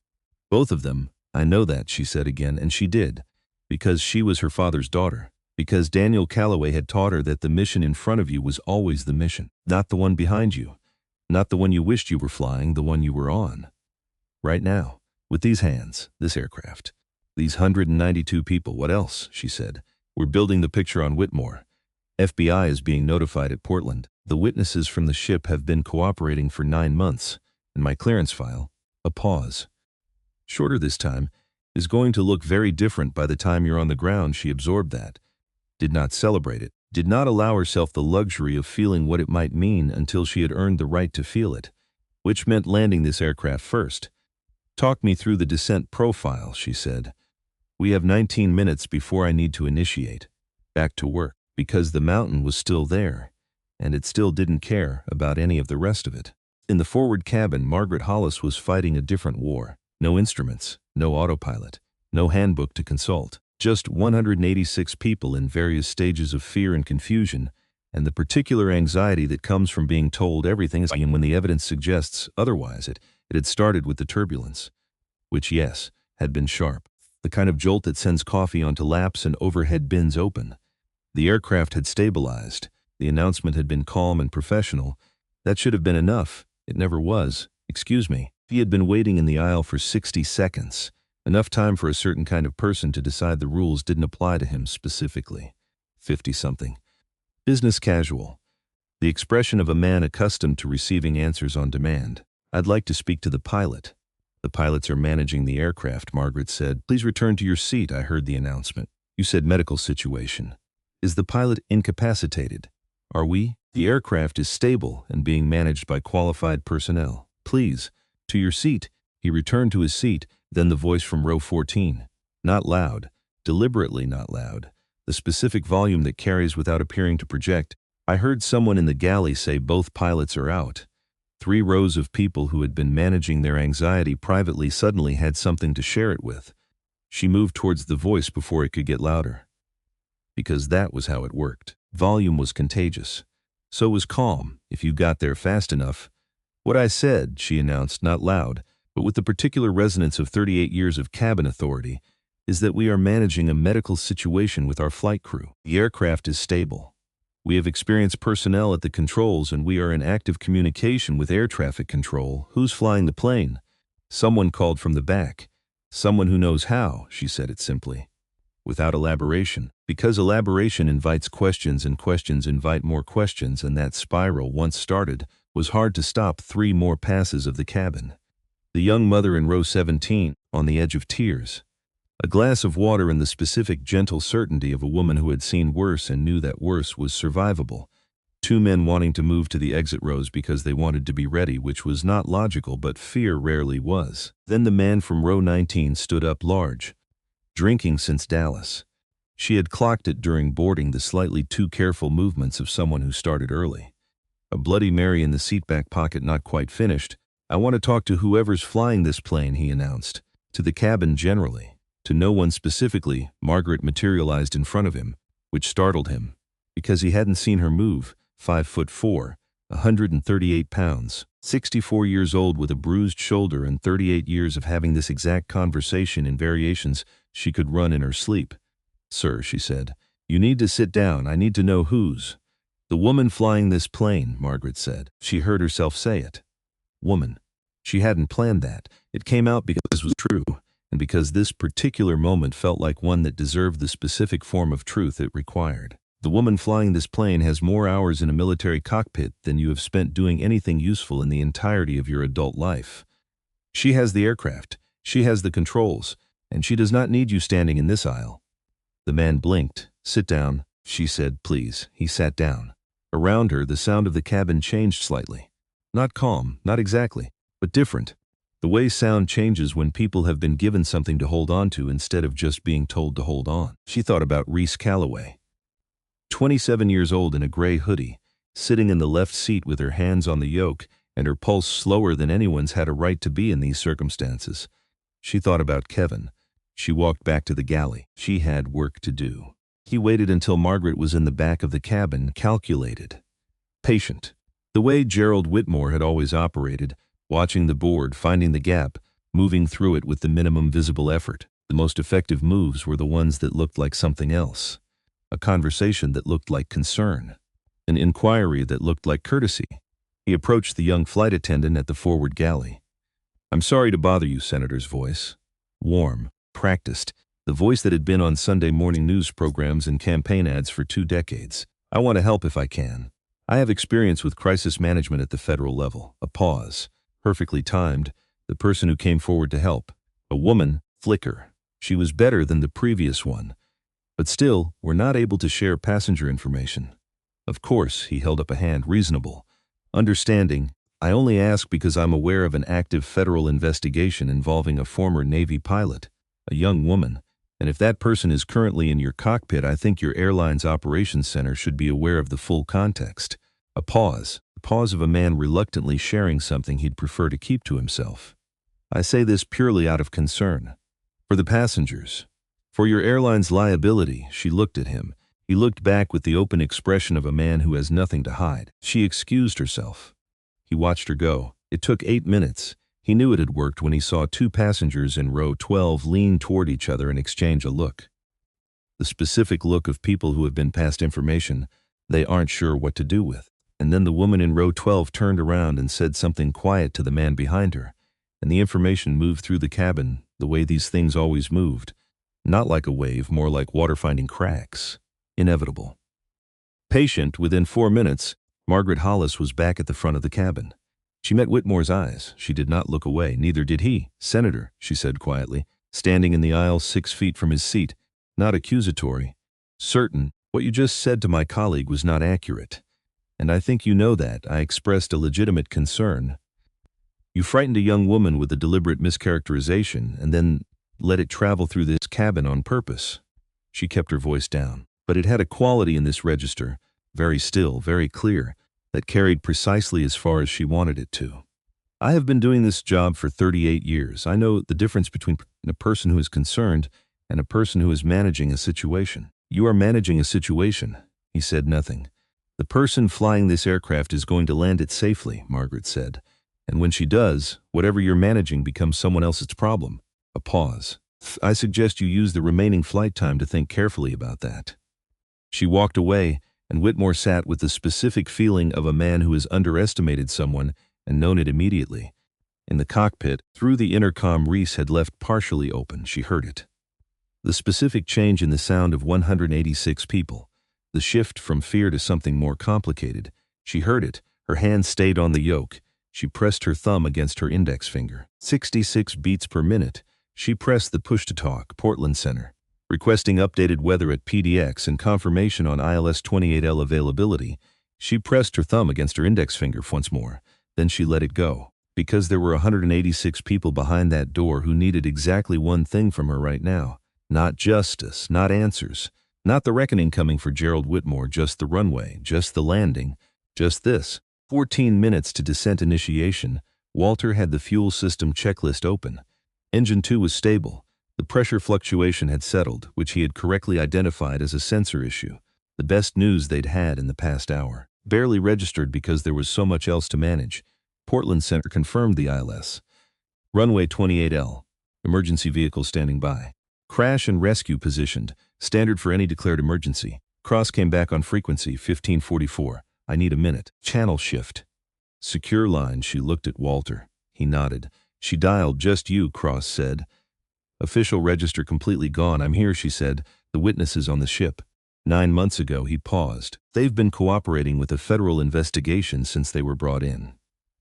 Both of them. I know that, she said again, and she did. Because she was her father's daughter. Because Daniel Calloway had taught her that the mission in front of you was always the mission, not the one behind you. Not the one you wished you were flying, the one you were on. Right now, with these hands, this aircraft, these 192 people, what else, she said. We're building the picture on Whitmore. FBI is being notified at Portland. The witnesses from the ship have been cooperating for 9 months, and my clearance file, a pause. Shorter this time, is going to look very different by the time you're on the ground. She absorbed that. Did not celebrate it. Did not allow herself the luxury of feeling what it might mean until she had earned the right to feel it, which meant landing this aircraft first. Talk me through the descent profile, she said. We have 19 minutes before I need to initiate. Back to work, because the mountain was still there, and it still didn't care about any of the rest of it. In the forward cabin, Margaret Hollis was fighting a different war. No instruments, no autopilot, no handbook to consult. Just 186 people in various stages of fear and confusion, and the particular anxiety that comes from being told everything is fine when the evidence suggests otherwise. It had started with the turbulence, which, yes, had been sharp. The kind of jolt that sends coffee onto laps and overhead bins open. The aircraft had stabilized. The announcement had been calm and professional. That should have been enough. It never was. Excuse me. He had been waiting in the aisle for 60 seconds. Enough time for a certain kind of person to decide the rules didn't apply to him specifically. 50-something. Business casual. The expression of a man accustomed to receiving answers on demand. I'd like to speak to the pilot. The pilots are managing the aircraft, Margaret said. Please return to your seat, I heard the announcement. You said medical situation. Is the pilot incapacitated? Are we? The aircraft is stable and being managed by qualified personnel. Please, to your seat. He returned to his seat. Then the voice from row 14. Not loud, deliberately not loud, the specific volume that carries without appearing to project. I heard someone in the galley say both pilots are out. 3 rows of people who had been managing their anxiety privately suddenly had something to share it with. She moved towards the voice before it could get louder. Because that was how it worked. Volume was contagious. So was calm, if you got there fast enough. What I said, she announced, not loud, but with the particular resonance of 38 years of cabin authority, is that we are managing a medical situation with our flight crew. The aircraft is stable. We have experienced personnel at the controls and we are in active communication with air traffic control. Who's flying the plane? Someone called from the back. Someone who knows how, she said it simply. Without elaboration, because elaboration invites questions and questions invite more questions, and that spiral, once started, was hard to stop. 3 more passes of the cabin. The young mother in row 17, on the edge of tears. A glass of water and the specific gentle certainty of a woman who had seen worse and knew that worse was survivable. 2 men wanting to move to the exit rows because they wanted to be ready, which was not logical, but fear rarely was. Then the man from row 19 stood up large. Drinking since Dallas. She had clocked it during boarding, the slightly too careful movements of someone who started early. A Bloody Mary in the seatback pocket, not quite finished. I want to talk to whoever's flying this plane, he announced. To the cabin generally. To no one specifically. Margaret materialized in front of him, which startled him. Because he hadn't seen her move. 5'4", 138 pounds. 64 years old with a bruised shoulder and 38 years of having this exact conversation in variations she could run in her sleep. "Sir," she said, "you need to sit down. I need to know whose." "The woman flying this plane," Margaret said. She heard herself say it. Woman. She hadn't planned that. It came out because this was true, and because this particular moment felt like one that deserved the specific form of truth it required. "The woman flying this plane has more hours in a military cockpit than you have spent doing anything useful in the entirety of your adult life. She has the aircraft, she has the controls, and she does not need you standing in this aisle." The man blinked. "Sit down," she said, "please." He sat down. Around her, the sound of the cabin changed slightly. Not calm, not exactly, but different. The way sound changes when people have been given something to hold on to instead of just being told to hold on. She thought about Reese Calloway. 27 years old in a gray hoodie, sitting in the left seat with her hands on the yoke and her pulse slower than anyone's had a right to be in these circumstances. She thought about Kevin. She walked back to the galley. She had work to do. He waited until Margaret was in the back of the cabin, calculated. Patient. The way Gerald Whitmore had always operated, watching the board, finding the gap, moving through it with the minimum visible effort. The most effective moves were the ones that looked like something else. A conversation that looked like concern. An inquiry that looked like courtesy. He approached the young flight attendant at the forward galley. "I'm sorry to bother you," Senator's voice. Warm, practiced, the voice that had been on Sunday morning news programs and campaign ads for 2 decades. "I want to help if I can. I have experience with crisis management at the federal level." A pause. Perfectly timed. The person who came forward to help. A woman, flicker. She was better than the previous one. "But still, we're not able to share passenger information." "Of course," he held up a hand, "reasonable. Understanding. I only ask because I'm aware of an active federal investigation involving a former Navy pilot, a young woman, and if that person is currently in your cockpit, I think your airline's operations center should be aware of the full context." A pause. The pause of a man reluctantly sharing something he'd prefer to keep to himself. "I say this purely out of concern. For the passengers. For your airline's liability." She looked at him. He looked back with the open expression of a man who has nothing to hide. She excused herself. He watched her go. It took 8 minutes. He knew it had worked when he saw 2 passengers in row 12 lean toward each other and exchange a look. The specific look of people who have been passed information they aren't sure what to do with. And then the woman in row 12 turned around and said something quiet to the man behind her, and the information moved through the cabin the way these things always moved. Not like a wave, more like water finding cracks. Inevitable. Patient, within 4 minutes, Margaret Hollis was back at the front of the cabin. She met Whitmore's eyes. She did not look away. Neither did he. "Senator," she said quietly, standing in the aisle 6 feet from his seat, not accusatory. "Certain, what you just said to my colleague was not accurate. And I think you know that. I expressed a legitimate concern. You frightened a young woman with a deliberate mischaracterization and then let it travel through this cabin on purpose." She kept her voice down. But it had a quality in this register, very still, very clear, that carried precisely as far as she wanted it to. "I have been doing this job for 38 years. I know the difference between a person who is concerned and a person who is managing a situation." "You are managing a situation." He said nothing. "The person flying this aircraft is going to land it safely," Margaret said. "And when she does, whatever you're managing becomes someone else's problem." A pause. "I suggest you use the remaining flight time to think carefully about that." She walked away, and Whitmore sat with the specific feeling of a man who has underestimated someone and known it immediately. In the cockpit, through the intercom Reese had left partially open, she heard it. The specific change in the sound of 186 people. The shift from fear to something more complicated. She heard it. Her hand stayed on the yoke. She pressed her thumb against her index finger. 66 beats per minute. She pressed the push-to-talk, Portland Center, requesting updated weather at PDX and confirmation on ILS 28L availability. She pressed her thumb against her index finger once more. Then she let it go. Because there were 186 people behind that door who needed exactly one thing from her right now. Not justice, not answers. Not the reckoning coming for Gerald Whitmore, just the runway, just the landing, just this. 14 minutes to descent initiation. Walter had the fuel system checklist open. Engine 2 was stable. The pressure fluctuation had settled, which he had correctly identified as a sensor issue. The best news they'd had in the past hour. Barely registered because there was so much else to manage. Portland Center confirmed the ILS. Runway 28L. Emergency vehicle standing by. Crash and rescue positioned. Standard for any declared emergency. Cross came back on frequency 1544. I need a minute. Channel shift. Secure line. She looked at Walter. He nodded. She dialed. Just you, Cross said. Official register completely gone. I'm here, she said. The witnesses on the ship. 9 months ago, he paused. They've been cooperating with a federal investigation since they were brought in.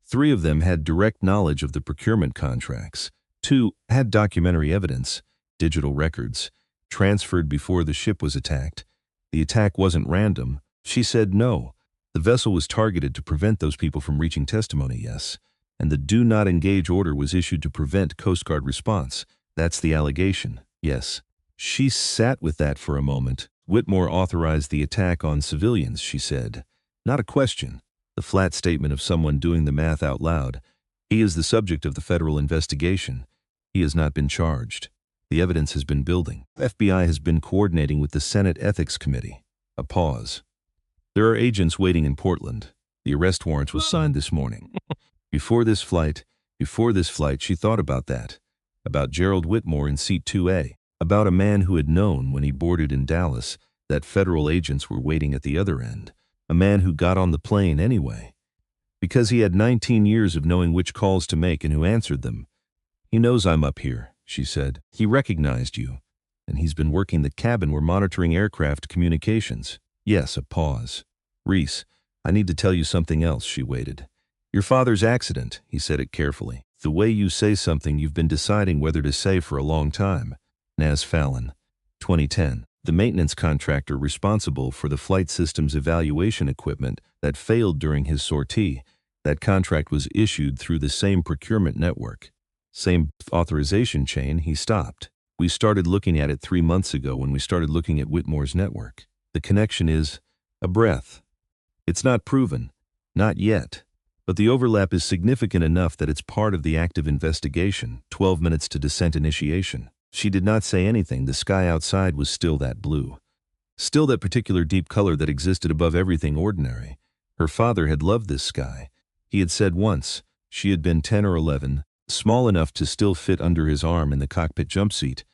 3 of them had direct knowledge of the procurement contracts. 2 had documentary evidence, digital records, transferred before the ship was attacked. The attack wasn't random. She said no. The vessel was targeted to prevent those people from reaching testimony, yes. And the do not engage order was issued to prevent Coast Guard response. That's the allegation, yes. She sat with that for a moment. Whitmore authorized the attack on civilians, she said. Not a question. The flat statement of someone doing the math out loud. He is the subject of the federal investigation. He has not been charged. The evidence has been building. FBI has been coordinating with the Senate Ethics Committee. A pause. There are agents waiting in Portland. The arrest warrant was signed this morning. Before this flight, she thought about that. About Gerald Whitmore in seat 2A. About a man who had known when he boarded in Dallas that federal agents were waiting at the other end. A man who got on the plane anyway. Because he had 19 years of knowing which calls to make and who answered them. He knows I'm up here, she said. He recognized you. And he's been working the cabin. We're monitoring aircraft communications. Yes, a pause. Reese, I need to tell you something else, she waited. Your father's accident, he said it carefully. The way you say something you've been deciding whether to say for a long time. Naz Fallon, 2010. The maintenance contractor responsible for the flight system's evaluation equipment that failed during his sortie. That contract was issued through the same procurement network. Same authorization chain. He stopped. We started looking at it 3 months ago when we started looking at Whitmore's network. The connection is a breath. It's not proven. Not yet. But the overlap is significant enough that it's part of the active investigation. 12 minutes to descent initiation. She did not say anything. The sky outside was still that blue. Still that particular deep color that existed above everything ordinary. Her father had loved this sky. He had said once, she had been 10 or 11, small enough to still fit under his arm in the cockpit jump seat,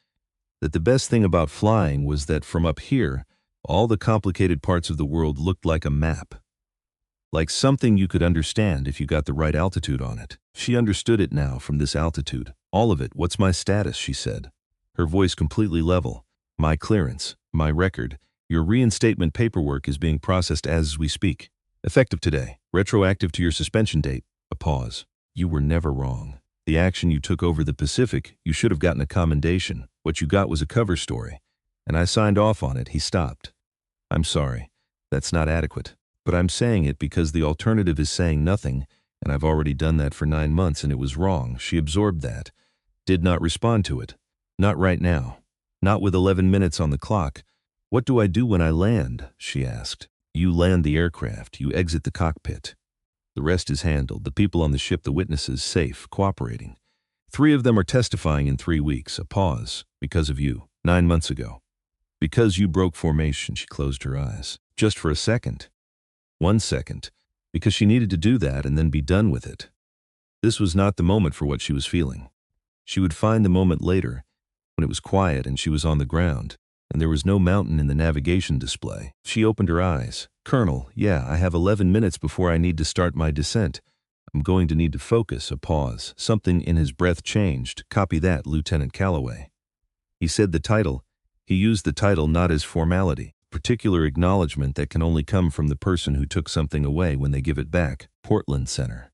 that the best thing about flying was that from up here, all the complicated parts of the world looked like a map. Like something you could understand if you got the right altitude on it. She understood it now from this altitude. All of it. What's my status, she said. Her voice completely level. My clearance, my record, your reinstatement paperwork is being processed as we speak. Effective today. Retroactive to your suspension date. A pause. You were never wrong. The action you took over the Pacific, you should have gotten a commendation. What you got was a cover story. And I signed off on it. He stopped. I'm sorry. That's not adequate. But I'm saying it because the alternative is saying nothing, and I've already done that for 9 months and it was wrong. She absorbed that. Did not respond to it. Not right now. Not with 11 minutes on the clock. What do I do when I land? She asked. You land the aircraft. You exit the cockpit. The rest is handled. The people on the ship, the witnesses, safe, cooperating. 3 of them are testifying in 3 weeks. A pause. Because of you. 9 months ago. Because you broke formation. She closed her eyes. Just for a second. 1 second. Because she needed to do that and then be done with it. This was not the moment for what she was feeling. She would find the moment later, when it was quiet and she was on the ground, and there was no mountain in the navigation display. She opened her eyes. Colonel, yeah, I have 11 minutes before I need to start my descent. I'm going to need to focus. A pause. Something in his breath changed. Copy that, Lieutenant Calloway. He said the title. He used the title not as formality. Particular acknowledgement that can only come from the person who took something away when they give it back. Portland Center.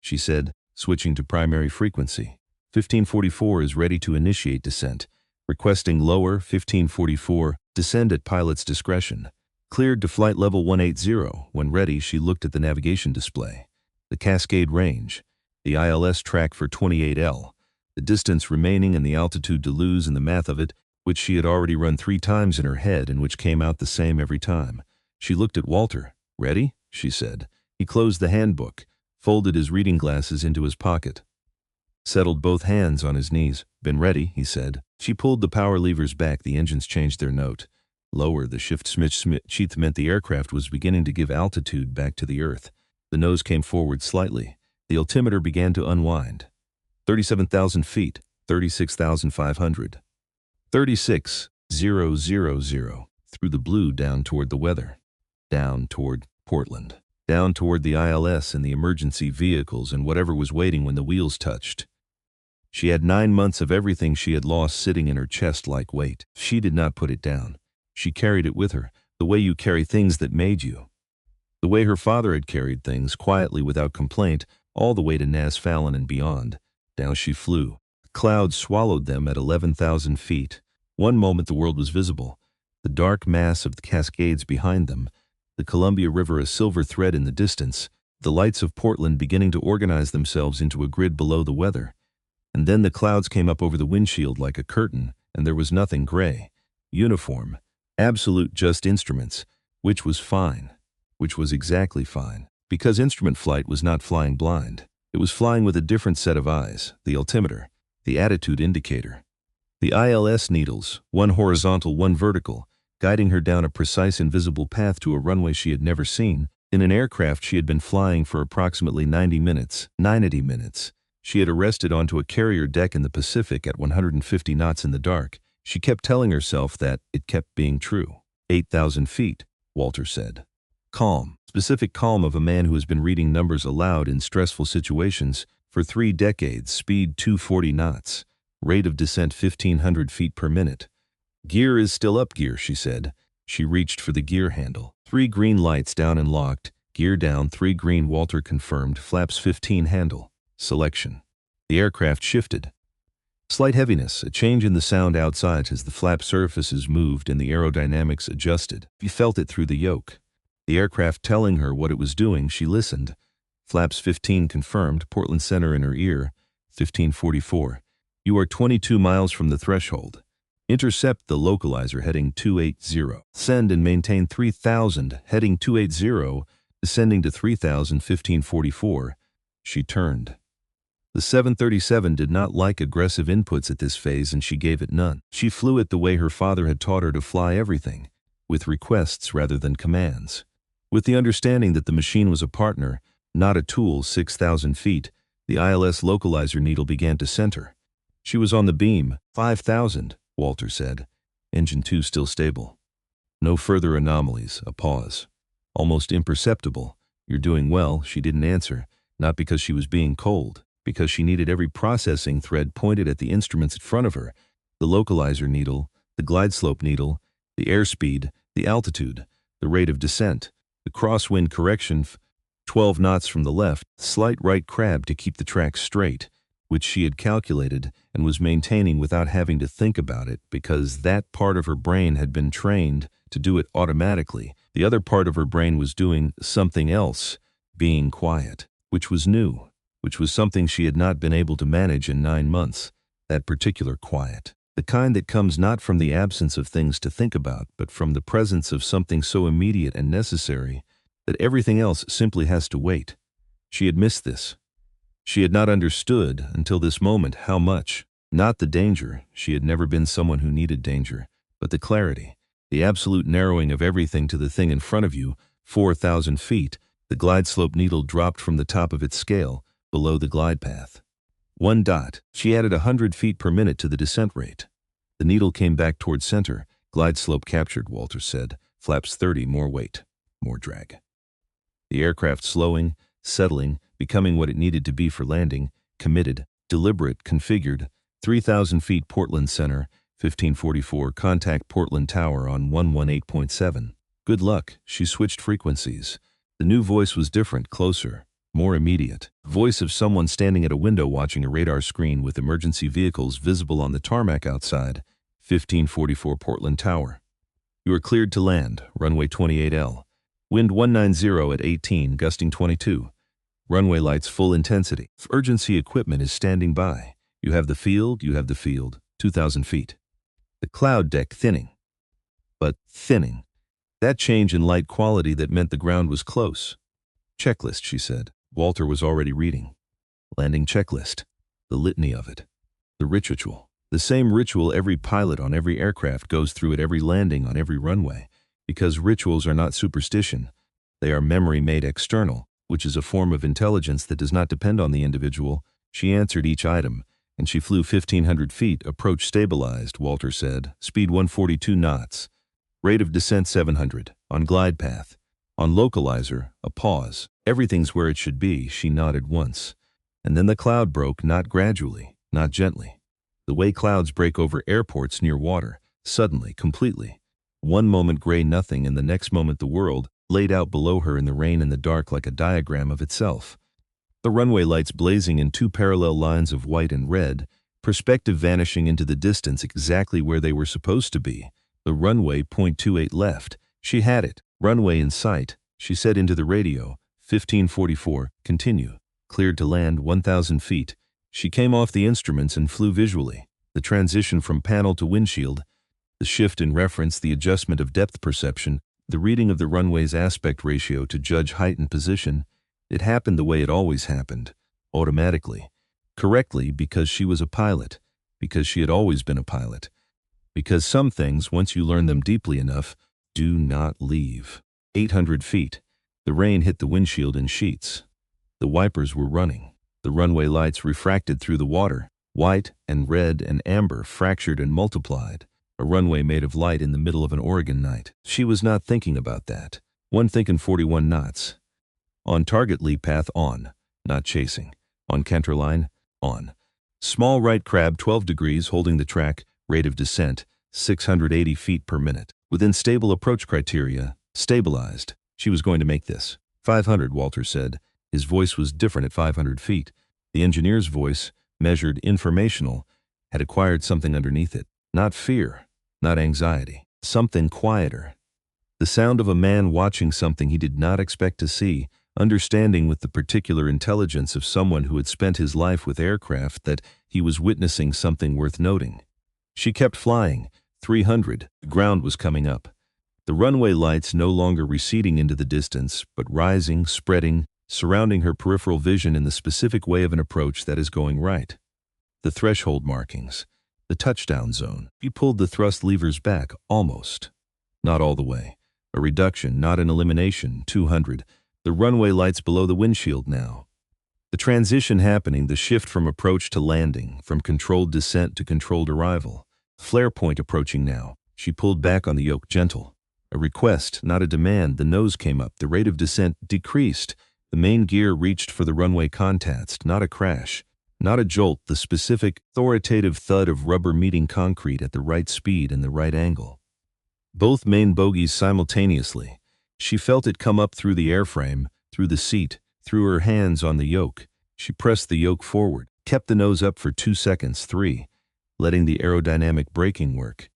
She said, switching to primary frequency. 1544 is ready to initiate descent. Requesting lower 1544, descend at pilot's discretion. Cleared to flight level 180. When ready, she looked at the navigation display. The Cascade range. The ILS track for 28L. The distance remaining and the altitude to lose and the math of it, which she had already run 3 times in her head and which came out the same every time. She looked at Walter. Ready? She said. He closed the handbook, folded his reading glasses into his pocket. Settled both hands on his knees. Been ready, he said. She pulled the power levers back. The engines changed their note. Lower, the shift sheath meant the aircraft was beginning to give altitude back to the earth. The nose came forward slightly. The altimeter began to unwind. 37,000 feet, 36,500. 36,000. Through the blue down toward the weather. Down toward Portland. Down toward the ILS and the emergency vehicles and whatever was waiting when the wheels touched. She had 9 months of everything she had lost sitting in her chest like weight. She did not put it down. She carried it with her, the way you carry things that made you. The way her father had carried things, quietly without complaint, all the way to Nas Fallon and beyond. Down she flew. Clouds swallowed them at 11,000 feet. One moment the world was visible. The dark mass of the Cascades behind them, the Columbia River a silver thread in the distance, the lights of Portland beginning to organize themselves into a grid below the weather. And then the clouds came up over the windshield like a curtain, and there was nothing gray. Uniform. Absolute just instruments, which was fine. Which was exactly fine. Because instrument flight was not flying blind. It was flying with a different set of eyes, the altimeter, the attitude indicator. The ILS needles, one horizontal, one vertical, guiding her down a precise invisible path to a runway she had never seen. In an aircraft she had been flying for approximately 90 minutes. She had arrested onto a carrier deck in the Pacific at 150 knots in the dark. She kept telling herself that it kept being true. 8,000 feet, Walter said. Calm, specific calm of a man who has been reading numbers aloud in stressful situations for 3 decades, speed 240 knots, rate of descent 1,500 feet per minute. Gear is still up, gear, she said. She reached for the gear handle. 3 green lights down and locked, gear down, 3 green, Walter confirmed, flaps 15 handle. Selection. The aircraft shifted. Slight heaviness, a change in the sound outside as the flap surfaces moved and the aerodynamics adjusted. She felt it through the yoke. The aircraft telling her what it was doing, she listened. Flaps 15 confirmed, Portland Center in her ear, 1544. You are 22 miles from the threshold. Intercept the localizer heading 280. Send and maintain 3,000, heading 280, descending to 3,000, 1544. She turned. The 737 did not like aggressive inputs at this phase and she gave it none. She flew it the way her father had taught her to fly everything, with requests rather than commands. With the understanding that the machine was a partner, not a tool. 6,000 feet, the ILS localizer needle began to center. She was on the beam. 5,000, Walter said. Engine 2 still stable. No further anomalies. A pause. Almost imperceptible. You're doing well, she didn't answer, not because she was being cold, because she needed every processing thread pointed at the instruments in front of her, the localizer needle, the glide slope needle, the airspeed, the altitude, the rate of descent, the crosswind correction, 12 knots from the left, slight right crab to keep the track straight, which she had calculated and was maintaining without having to think about it because that part of her brain had been trained to do it automatically. The other part of her brain was doing something else, being quiet, which was new, which was something she had not been able to manage in 9 months, that particular quiet. The kind that comes not from the absence of things to think about, but from the presence of something so immediate and necessary that everything else simply has to wait. She had missed this. She had not understood until this moment how much, not the danger, she had never been someone who needed danger, but the clarity, the absolute narrowing of everything to the thing in front of you. 4,000 feet, the glide slope needle dropped from the top of its scale, below the glide path. 1 dot. She added 100 feet per minute to the descent rate. The needle came back toward center. Glide slope captured, Walter said. Flaps 30, more weight, more drag. The aircraft slowing, settling, becoming what it needed to be for landing, committed, deliberate, configured. 3,000 feet, Portland Center, 1544, contact Portland Tower on 118.7. Good luck, she switched frequencies. The new voice was different, closer, more immediate. Voice of someone standing at a window watching a radar screen with emergency vehicles visible on the tarmac outside. 1544 Portland Tower. You are cleared to land, runway 28L. Wind 190 at 18, gusting 22. Runway lights full intensity. Emergency equipment is standing by. You have the field, 2,000 feet. The cloud deck thinning. But thinning. That change in light quality that meant the ground was close. Checklist, she said. Walter was already reading. Landing checklist. The litany of it. The ritual. The same ritual every pilot on every aircraft goes through at every landing on every runway. Because rituals are not superstition. They are memory made external. which is a form of intelligence that does not depend on the individual. She answered each item, and she flew 1,500 feet. Approach stabilized, Walter said. Speed 142 knots. Rate of descent 700. On glide path. On localizer, a pause. Everything's where it should be, she nodded once. And then the cloud broke, not gradually, not gently. The way clouds break over airports near water, suddenly, completely. One moment gray nothing, and the next moment the world, laid out below her in the rain and the dark like a diagram of itself. The runway lights blazing in two parallel lines of white and red, perspective vanishing into the distance exactly where they were supposed to be. The runway .28 left. She had it. Runway in sight, she said into the radio. 1544, continue. Cleared to land 1,000 feet. She came off the instruments and flew visually. The transition from panel to windshield, the shift in reference, the adjustment of depth perception, the reading of the runway's aspect ratio to judge height and position, it happened the way it always happened, automatically. Correctly, because she was a pilot, because she had always been a pilot. Because some things, once you learn them deeply enough, do not leave. 800 feet. The rain hit the windshield in sheets. The wipers were running. The runway lights refracted through the water. White and red and amber fractured and multiplied. A runway made of light in the middle of an Oregon night. She was not thinking about that. One thinking 41 knots. On target leap path on. Not chasing. On centerline, on. Small right crab 12 degrees holding the track. Rate of descent 680 feet per minute. Within stable approach criteria. Stabilized. She was going to make this. 500, Walter said. His voice was different at 500 feet. The engineer's voice, measured, informational, had acquired something underneath it. Not fear, not anxiety. Something quieter. The sound of a man watching something he did not expect to see, understanding with the particular intelligence of someone who had spent his life with aircraft that he was witnessing something worth noting. She kept flying. 300. The ground was coming up. The runway lights no longer receding into the distance, but rising, spreading, surrounding her peripheral vision in the specific way of an approach that is going right. The threshold markings. The touchdown zone. He pulled the thrust levers back, almost. Not all the way. A reduction, not an elimination. 200. The runway lights below the windshield now. The transition happening, the shift from approach to landing, from controlled descent to controlled arrival. Flare point approaching now. She pulled back on the yoke, gentle. A request, not a demand. The nose came up. The rate of descent decreased. The main gear reached for the runway contact, not a crash. Not a jolt, the specific, authoritative thud of rubber meeting concrete at the right speed and the right angle. Both main bogies simultaneously. She felt it come up through the airframe, through the seat, through her hands on the yoke. She pressed the yoke forward, kept the nose up for 2 seconds, 3, letting the aerodynamic braking work.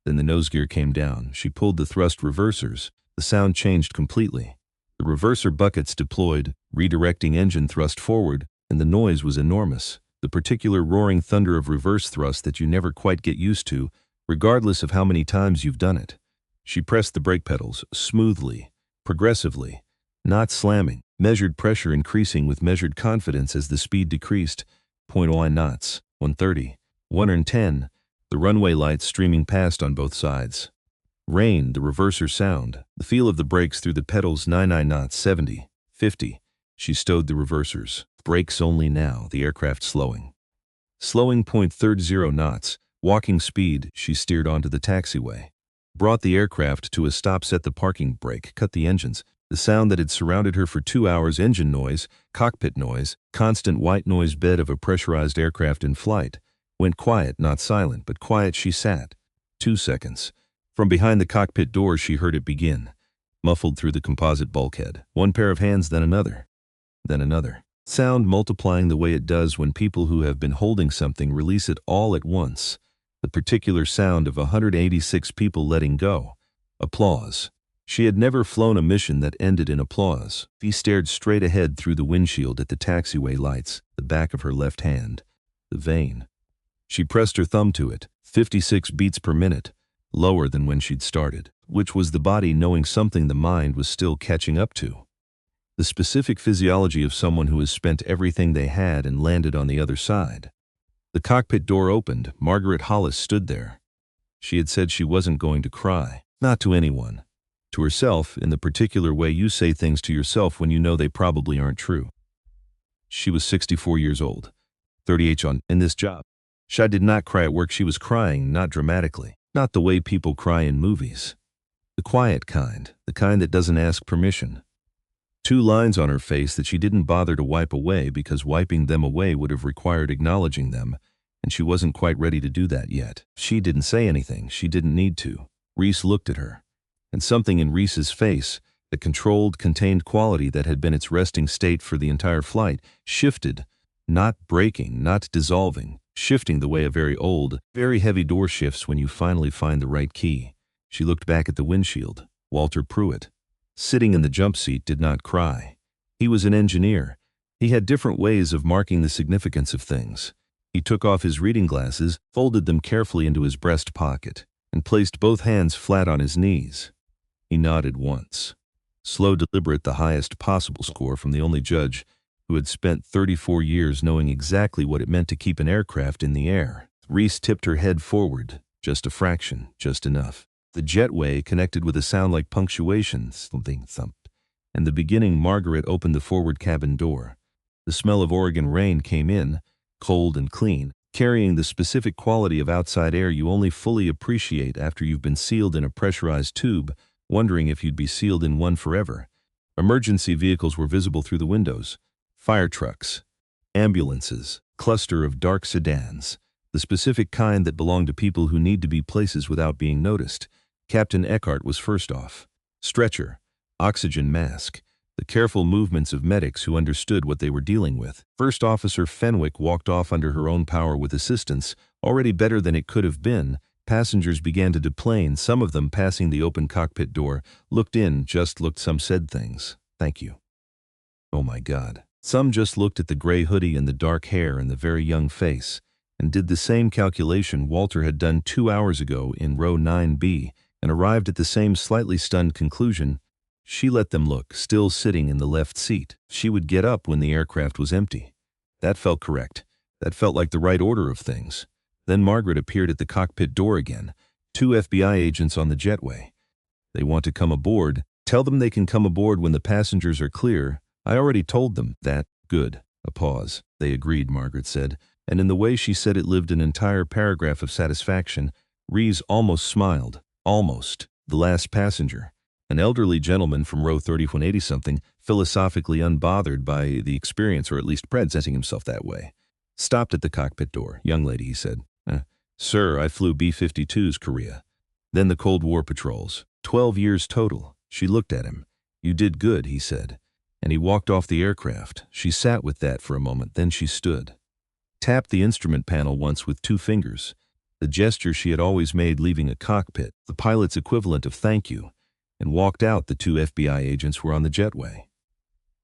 Then the nose gear came down. She pulled the thrust reversers. The sound changed completely. The reverser buckets deployed, redirecting engine thrust forward, and the noise was enormous. The particular roaring thunder of reverse thrust that you never quite get used to, regardless of how many times you've done it. She pressed the brake pedals, smoothly, progressively, not slamming, measured pressure increasing with measured confidence as the speed decreased. 0.1 knots, 130, 110, the runway lights streaming past on both sides. Rain, the reverser sound, the feel of the brakes through the pedals. 99 knots, 70, 50. She stowed the reversers. Brakes only now, the aircraft slowing. Slowing. 0.30 knots, walking speed. She steered onto the taxiway. Brought the aircraft to a stop, set the parking brake, cut the engines. The sound that had surrounded her for 2 hours, engine noise, cockpit noise, constant white noise bed of a pressurized aircraft in flight, went quiet, not silent, but quiet. She sat. 2 seconds. From behind the cockpit door she heard it begin. Muffled through the composite bulkhead. One pair of hands, then another. Then another. Sound multiplying the way it does when people who have been holding something release it all at once. The particular sound of 186 people letting go. Applause. She had never flown a mission that ended in applause. He stared straight ahead through the windshield at the taxiway lights, the back of her left hand. The vein. She pressed her thumb to it. 56 beats per minute. Lower than when she'd started, which was the body knowing something the mind was still catching up to. The specific physiology of someone who has spent everything they had and landed on the other side. The cockpit door opened. Margaret Hollis stood there. She had said she wasn't going to cry. Not to anyone. To herself, in the particular way you say things to yourself when you know they probably aren't true. She was 64 years old, 38 in this job. Shai did not cry at work. She was crying, not dramatically, not the way people cry in movies. The quiet kind, the kind that doesn't ask permission. 2 lines on her face that she didn't bother to wipe away because wiping them away would have required acknowledging them, and she wasn't quite ready to do that yet. She didn't say anything. She didn't need to. Reese looked at her, and something in Reese's face, the controlled, contained quality that had been its resting state for the entire flight, shifted, not breaking, not dissolving, shifting the way a very old, very heavy door shifts when you finally find the right key. She looked back at the windshield. Walter Pruitt, sitting in the jump seat, did not cry. He was an engineer. He had different ways of marking the significance of things. He took off his reading glasses, folded them carefully into his breast pocket, and placed both hands flat on his knees. He nodded once. Slow, deliberate, the highest possible score from the only judge who had spent 34 years knowing exactly what it meant to keep an aircraft in the air. Reese tipped her head forward, just a fraction, just enough. The jetway connected with a sound like punctuation, something thumped. And the beginning, Margaret opened the forward cabin door. The smell of Oregon rain came in, cold and clean, carrying the specific quality of outside air you only fully appreciate after you've been sealed in a pressurized tube, wondering if you'd be sealed in one forever. Emergency vehicles were visible through the windows. Fire trucks, ambulances, cluster of dark sedans, the specific kind that belong to people who need to be places without being noticed. Captain Eckhart was first off. Stretcher, oxygen mask, the careful movements of medics who understood what they were dealing with. First Officer Fenwick walked off under her own power with assistance, already better than it could have been. Passengers began to deplane, some of them passing the open cockpit door, looked in, just looked, some said things. Thank you. Oh my God. Some just looked at the gray hoodie and the dark hair and the very young face, and did the same calculation Walter had done 2 hours ago in row 9B, and arrived at the same slightly stunned conclusion. She let them look, still sitting in the left seat. She would get up when the aircraft was empty. That felt correct. That felt like the right order of things. Then Margaret appeared at the cockpit door again. 2 FBI agents on the jetway. They want to come aboard. Tell them they can come aboard when the passengers are clear. I already told them that. Good. A pause. They agreed, Margaret said, and in the way she said it lived an entire paragraph of satisfaction. Reese almost smiled. Almost. The last passenger, an elderly gentleman from row 3180-something, philosophically unbothered by the experience, or at least presenting himself that way, stopped at the cockpit door. Young lady, he said. Sir, I flew B-52s Korea. Then the Cold War patrols. 12 years total. She looked at him. You did good, he said. And he walked off the aircraft. She sat with that for a moment, then she stood. Tapped the instrument panel once with 2 fingers. The gesture she had always made leaving a cockpit, the pilot's equivalent of thank you, and walked out. The 2 FBI agents were on the jetway.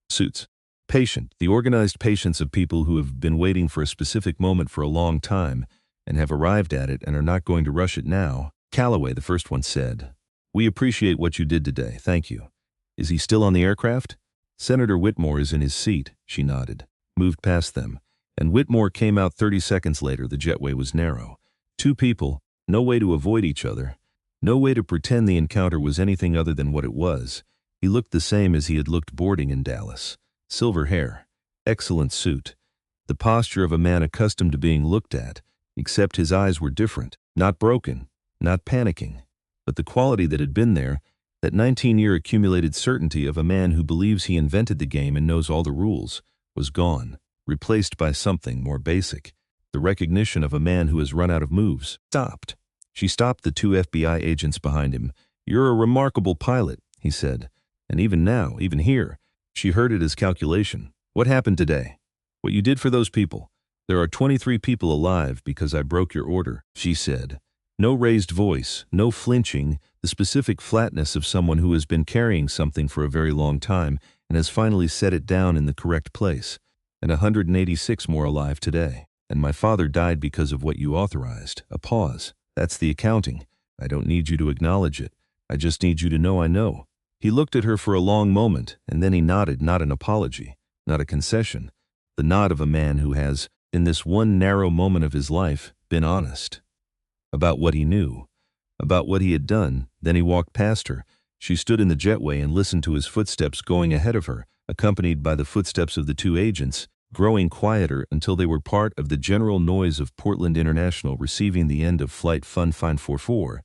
Suits. Patient, the organized patience of people who have been waiting for a specific moment for a long time and have arrived at it and are not going to rush it now. Calloway, the first one, said, We appreciate what you did today, thank you. Is he still on the aircraft? Senator Whitmore is in his seat, she nodded, moved past them, and Whitmore came out 30 seconds later. The jetway was narrow. 2 people, no way to avoid each other, no way to pretend the encounter was anything other than what it was. He looked the same as he had looked boarding in Dallas. Silver hair, excellent suit, the posture of a man accustomed to being looked at, except his eyes were different, not broken, not panicking, but the quality that had been there, that 19-year accumulated certainty of a man who believes he invented the game and knows all the rules, was gone, replaced by something more basic, the recognition of a man who has run out of moves. Stopped. She stopped the 2 FBI agents behind him. You're a remarkable pilot, he said, and even now, even here, she heard it as calculation. What happened today? What you did for those people. There are 23 people alive because I broke your order, she said. No raised voice, no flinching, the specific flatness of someone who has been carrying something for a very long time and has finally set it down in the correct place. And 186 more alive today. And my father died because of what you authorized. A pause. That's the accounting. I don't need you to acknowledge it. I just need you to know I know. He looked at her for a long moment, and then he nodded, not an apology, not a concession. The nod of a man who has, in this one narrow moment of his life, been honest. About what he knew, about what he had done. Then he walked past her, She stood in the jetway and listened to his footsteps going ahead of her, accompanied by the footsteps of the two agents, growing quieter until they were part of the general noise of Portland International receiving the end of Flight Fun 544.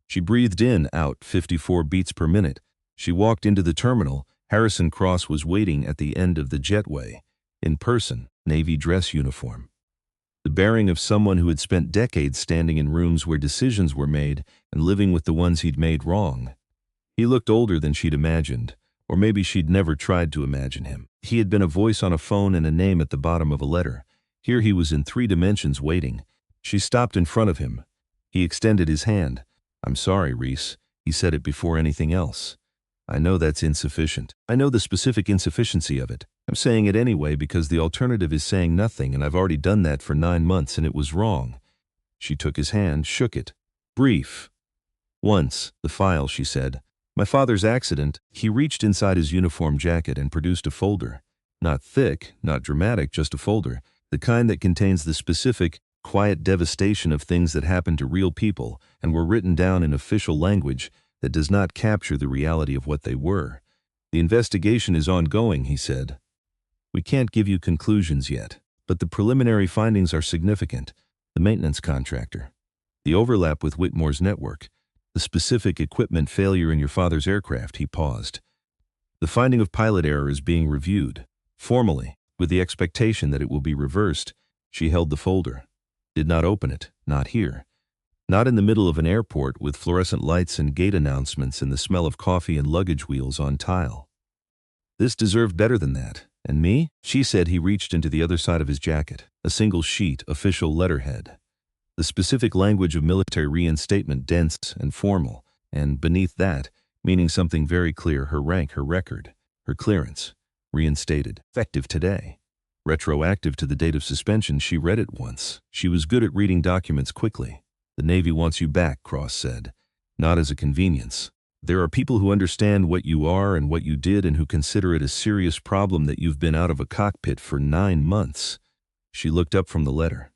She breathed in, out, 54 beats per minute. She walked into the terminal. Harrison Cross was waiting at the end of the jetway. In person, Navy dress uniform. The bearing of someone who had spent decades standing in rooms where decisions were made and living with the ones he'd made wrong. He looked older than she'd imagined, or maybe she'd never tried to imagine him. He had been a voice on a phone and a name at the bottom of a letter. Here he was in 3 dimensions waiting. She stopped in front of him. He extended his hand. "I'm sorry, Reese." He said it before anything else. "I know that's insufficient. I know the specific insufficiency of it. I'm saying it anyway because the alternative is saying nothing, and I've already done that for 9 months and it was wrong." She took his hand, shook it. "Brief." "Once, the file," she said. "My father's accident." He reached inside his uniform jacket and produced a folder. Not thick, not dramatic, just a folder. The kind that contains the specific, quiet devastation of things that happened to real people and were written down in official language that does not capture the reality of what they were. "The investigation is ongoing," he said. "We can't give you conclusions yet, but the preliminary findings are significant. The maintenance contractor, the overlap with Whitmore's network, the specific equipment failure in your father's aircraft." He paused. "The finding of pilot error is being reviewed, formally, with the expectation that it will be reversed." She held the folder. Did not open it, not here. Not in the middle of an airport with fluorescent lights and gate announcements and the smell of coffee and luggage wheels on tile. "This deserved better than that. And me?" She said. He reached into the other side of his jacket. A single sheet, official letterhead. The specific language of military reinstatement, dense and formal, and beneath that, meaning something very clear, her rank, her record, her clearance. Reinstated. Effective today. Retroactive to the date of suspension. She read it once. She was good at reading documents quickly. "The Navy wants you back," Cross said. "Not as a convenience. There are people who understand what you are and what you did and who consider it a serious problem that you've been out of a cockpit for 9 months. She looked up from the letter.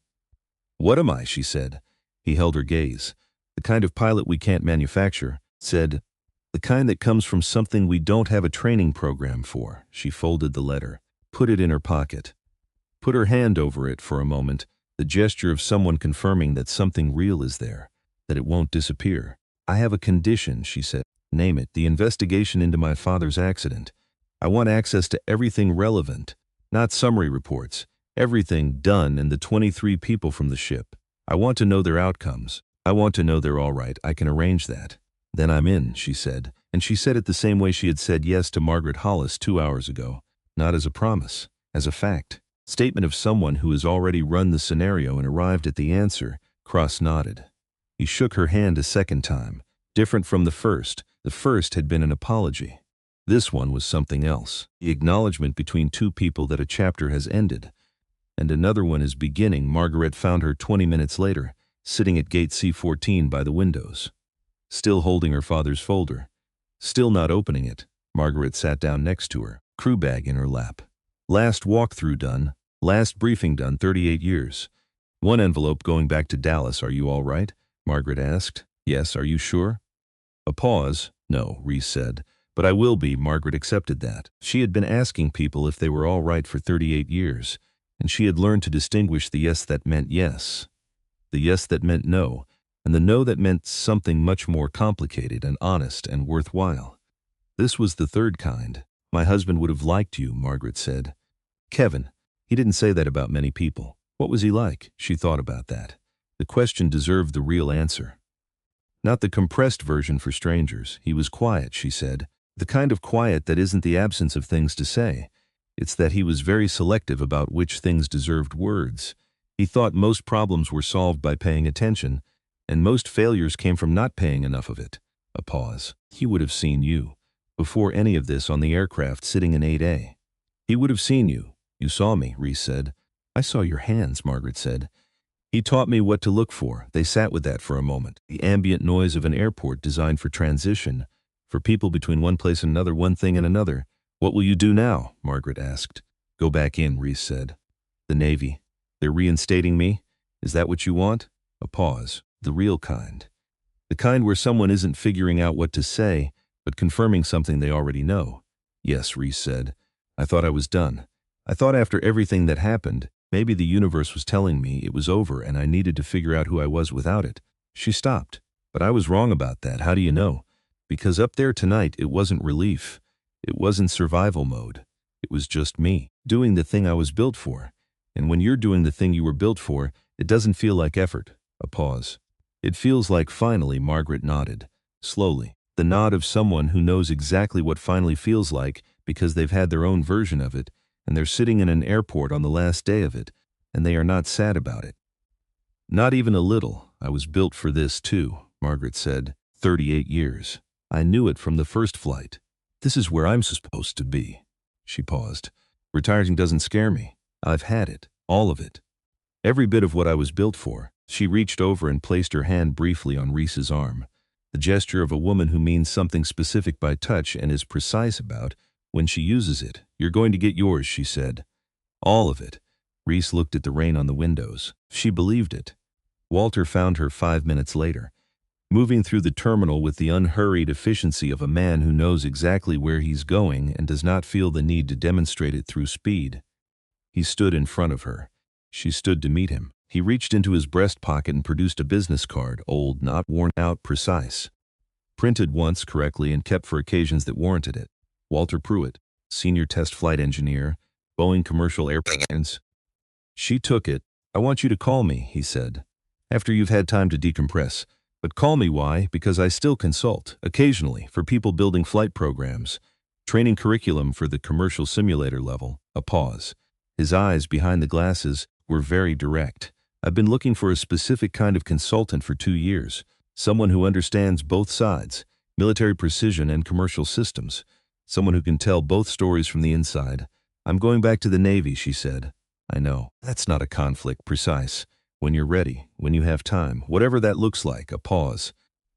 "What am I?" she said. He held her gaze. "The kind of pilot we can't manufacture," said. "The kind that comes from something we don't have a training program for." She folded the letter, put it in her pocket, put her hand over it for a moment, the gesture of someone confirming that something real is there, that it won't disappear. "I have a condition," she said. "Name it. The investigation into my father's accident. I want access to everything relevant, not summary reports, everything done and the 23 people from the ship. I want to know their outcomes. I want to know they're all right. I can arrange that." "Then I'm in," she said. And she said it the same way she had said yes to Margaret Hollis 2 hours ago. Not as a promise, as a fact. Statement of someone who has already run the scenario and arrived at the answer. Cross nodded. He shook her hand a second time. Different from the first. The first had been an apology. This one was something else. The acknowledgement between two people that a chapter has ended. And another one is beginning. Margaret found her 20 minutes later, sitting at gate C14 by the windows. Still holding her father's folder. Still not opening it. Margaret sat down next to her, crew bag in her lap. Last walkthrough done. Last briefing done, 38 years. One envelope going back to Dallas. "Are you all right?" Margaret asked. "Yes, are you sure?" A pause. "No," Reese said. "But I will be." Margaret accepted that. She had been asking people if they were all right for 38 years, and she had learned to distinguish the yes that meant yes, the yes that meant no, and the no that meant something much more complicated and honest and worthwhile. This was the third kind. "My husband would have liked you," Margaret said. "Kevin. He didn't say that about many people. What was he like?" She thought about that. The question deserved the real answer. Not the compressed version for strangers. "He was quiet," she said. "The kind of quiet that isn't the absence of things to say. It's that he was very selective about which things deserved words. He thought most problems were solved by paying attention, and most failures came from not paying enough of it." A pause. "He would have seen you. Before any of this on the aircraft sitting in 8A. He would have seen you. You saw me," Reese said. "I saw your hands," Margaret said. "He taught me what to look for." They sat with that for a moment. The ambient noise of an airport designed for transition, for people between one place and another, one thing and another. "What will you do now?" Margaret asked. "Go back in," Reese said. "The Navy. They're reinstating me? Is that what you want?" A pause. "The real kind. The kind where someone isn't figuring out what to say, but confirming something they already know. Yes, Reese said. I thought I was done. I thought after everything that happened, maybe the universe was telling me it was over and I needed to figure out who I was without it. She stopped. But I was wrong about that. How do you know? Because up there tonight, it wasn't relief. It wasn't survival mode. It was just me, doing the thing I was built for. And when you're doing the thing you were built for, it doesn't feel like effort. A pause. It feels like finally, Margaret nodded. Slowly. The nod of someone who knows exactly what finally feels like because they've had their own version of it, and they're sitting in an airport on the last day of it, and they are not sad about it. Not even a little. I was built for this too, Margaret said. 38 years. I knew it from the first flight. This is where I'm supposed to be. She paused. Retiring doesn't scare me. I've had it. All of it. Every bit of what I was built for. She reached over and placed her hand briefly on Reese's arm. The gesture of a woman who means something specific by touch and is precise about when she uses it. You're going to get yours, she said. All of it. Reese looked at the rain on the windows. She believed it. Walter found her 5 minutes later, moving through the terminal with the unhurried efficiency of a man who knows exactly where he's going and does not feel the need to demonstrate it through speed. He stood in front of her. She stood to meet him. He reached into his breast pocket and produced a business card, old, not worn out, precise. Printed once correctly and kept for occasions that warranted it. Walter Pruitt, Senior Test Flight Engineer, Boeing Commercial Airplanes. She took it. I want you to call me, he said, after you've had time to decompress. But call me why? Because I still consult, occasionally, for people building flight programs, training curriculum for the commercial simulator level. A pause. His eyes behind the glasses were very direct. I've been looking for a specific kind of consultant for 2 years, someone who understands both sides, military precision and commercial systems, someone who can tell both stories from the inside. I'm going back to the Navy, she said. I know. That's not a conflict, precise. When you're ready, when you have time, whatever that looks like, a pause.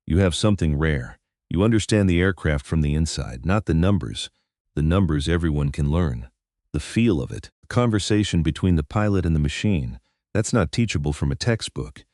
You have something rare. You understand the aircraft from the inside, not the numbers. The numbers everyone can learn. The feel of it, the conversation between the pilot and the machine. That's not teachable from a textbook,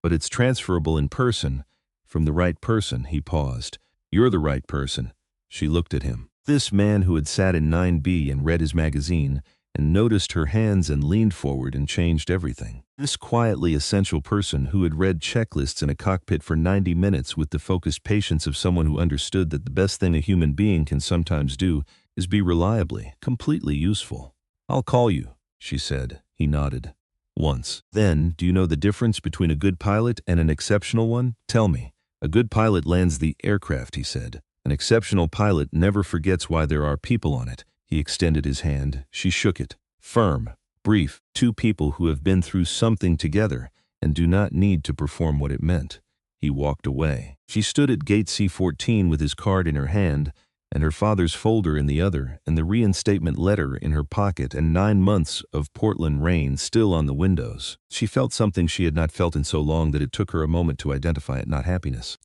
but it's transferable in person, from the right person. He paused. You're the right person. She looked at him. This man who had sat in 9B and read his magazine and noticed her hands and leaned forward and changed everything. This quietly essential person who had read checklists in a cockpit for 90 minutes with the focused patience of someone who understood that the best thing a human being can sometimes do is be reliably, completely useful. I'll call you, she said. He nodded. Once. Then, do you know the difference between a good pilot and an exceptional one? Tell me. A good pilot lands the aircraft, he said. An exceptional pilot never forgets why there are people on it. He extended his hand. She shook it. Firm. Brief. Two people who have been through something together and do not need to perform what it meant. He walked away. She stood at gate C-14 with his card in her hand and her father's folder in the other and the reinstatement letter in her pocket and 9 months of Portland rain still on the windows. She felt something she had not felt in so long that it took her a moment to identify it. Not happiness.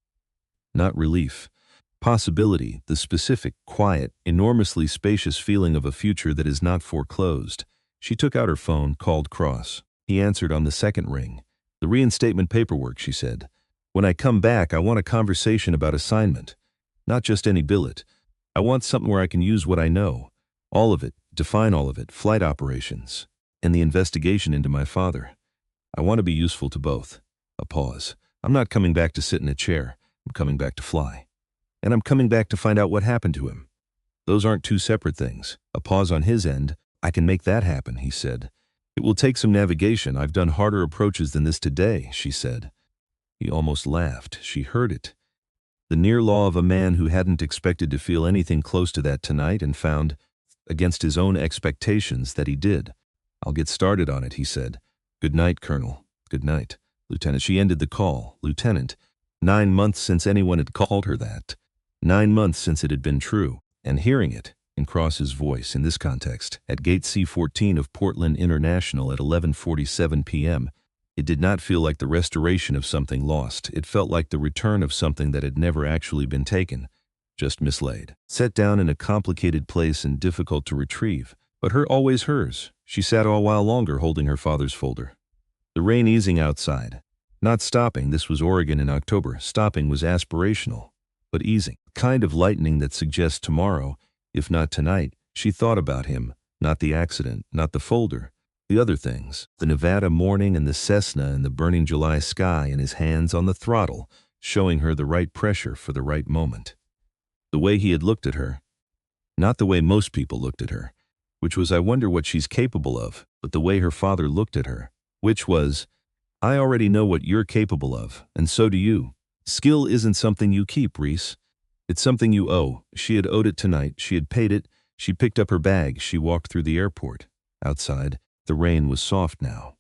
Not relief. Possibility, the specific, quiet, enormously spacious feeling of a future that is not foreclosed. She took out her phone, called Cross. He answered on the second ring. The reinstatement paperwork, she said. When I come back, I want a conversation about assignment. Not just any billet. I want something where I can use what I know. All of it, define all of it, flight operations, and the investigation into my father. I want to be useful to both. A pause. I'm not coming back to sit in a chair. I'm coming back to fly. And I'm coming back to find out what happened to him. Those aren't two separate things. A pause on his end. I can make that happen, he said. It will take some navigation. I've done harder approaches than this today, she said. He almost laughed. She heard it. The near law of a man who hadn't expected to feel anything close to that tonight and found, against his own expectations, that he did. I'll get started on it, he said. Good night, Colonel. Good night, Lieutenant. She ended the call. Lieutenant. 9 months since anyone had called her that. 9 months since it had been true. And hearing it, in Cross's voice in this context, at Gate C-14 of Portland International at 11:47 p.m., it did not feel like the restoration of something lost. It felt like the return of something that had never actually been taken, just mislaid. Set down in a complicated place and difficult to retrieve, but always hers. She sat a while longer holding her father's folder. The rain easing outside. Not stopping, this was Oregon in October. Stopping was aspirational. but easing. Kind of lightning that suggests tomorrow, if not tonight. She thought about him, not the accident, not the folder, the other things. The Nevada morning and the Cessna and the burning July sky and his hands on the throttle, showing her the right pressure for the right moment. The way he had looked at her. Not the way most people looked at her, which was I wonder what she's capable of, but the way her father looked at her, which was, I already know what you're capable of, and so do you. Skill isn't something you keep, Reese. It's something you owe. She had owed it tonight. She had paid it. She picked up her bag. She walked through the airport. Outside, the rain was soft now.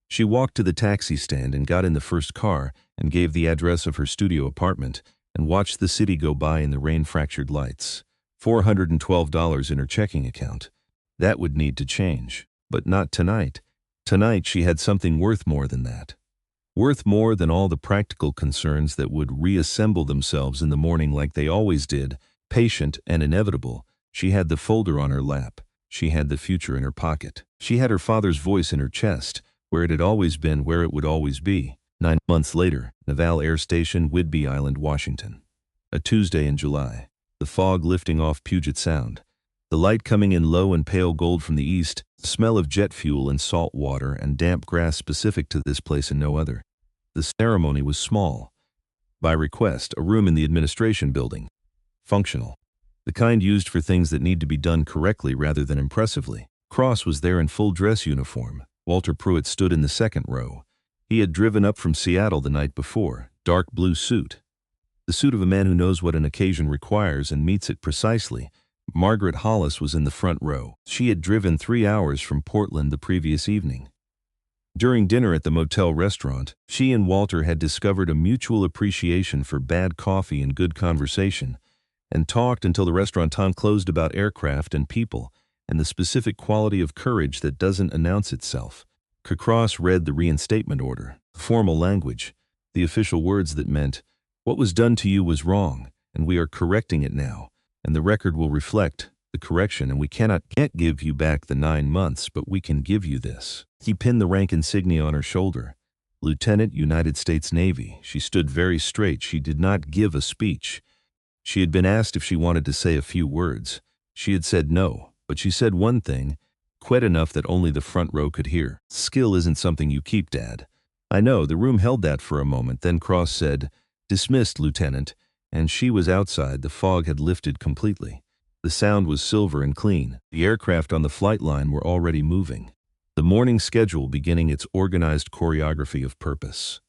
She walked to the taxi stand and got in the first car and gave the address of her studio apartment and watched the city go by in the rain-fractured lights. $412 in her checking account. That would need to change. But not tonight. Tonight she had something worth more than that. Worth more than all the practical concerns that would reassemble themselves in the morning like they always did, patient and inevitable. She had the folder on her lap. She had the future in her pocket. She had her father's voice in her chest, where it had always been, where it would always be. 9 months later, Naval Air Station, Whidbey Island, Washington. A Tuesday in July. The fog lifting off Puget Sound. The light coming in low and pale gold from the east, the smell of jet fuel and salt water and damp grass specific to this place and no other. The ceremony was small. By request, a room in the administration building. Functional. The kind used for things that need to be done correctly rather than impressively. Cross was there in full dress uniform. Walter Pruitt stood in the second row. He had driven up from Seattle the night before, dark blue suit. The suit of a man who knows what an occasion requires and meets it precisely. Margaret Hollis was in the front row. She had driven 3 hours from Portland the previous evening. During dinner at the motel restaurant, she and Walter had discovered a mutual appreciation for bad coffee and good conversation, and talked until the restaurant closed about aircraft and people, and the specific quality of courage that doesn't announce itself. Cross read the reinstatement order, formal language, the official words that meant, what was done to you was wrong, and we are correcting it now, and the record will reflect the correction, and we can't give you back the 9 months, but we can give you this. He pinned the rank insignia on her shoulder. Lieutenant, United States Navy. She stood very straight. She did not give a speech. She had been asked if she wanted to say a few words. She had said no, but she said one thing, quite enough that only the front row could hear. Skill isn't something you keep, Dad. I know. The room held that for a moment. Then Cross said, dismissed, Lieutenant, and she was outside. The fog had lifted completely. The sound was silver and clean. The aircraft on the flight line were already moving. The morning schedule beginning its organized choreography of purpose.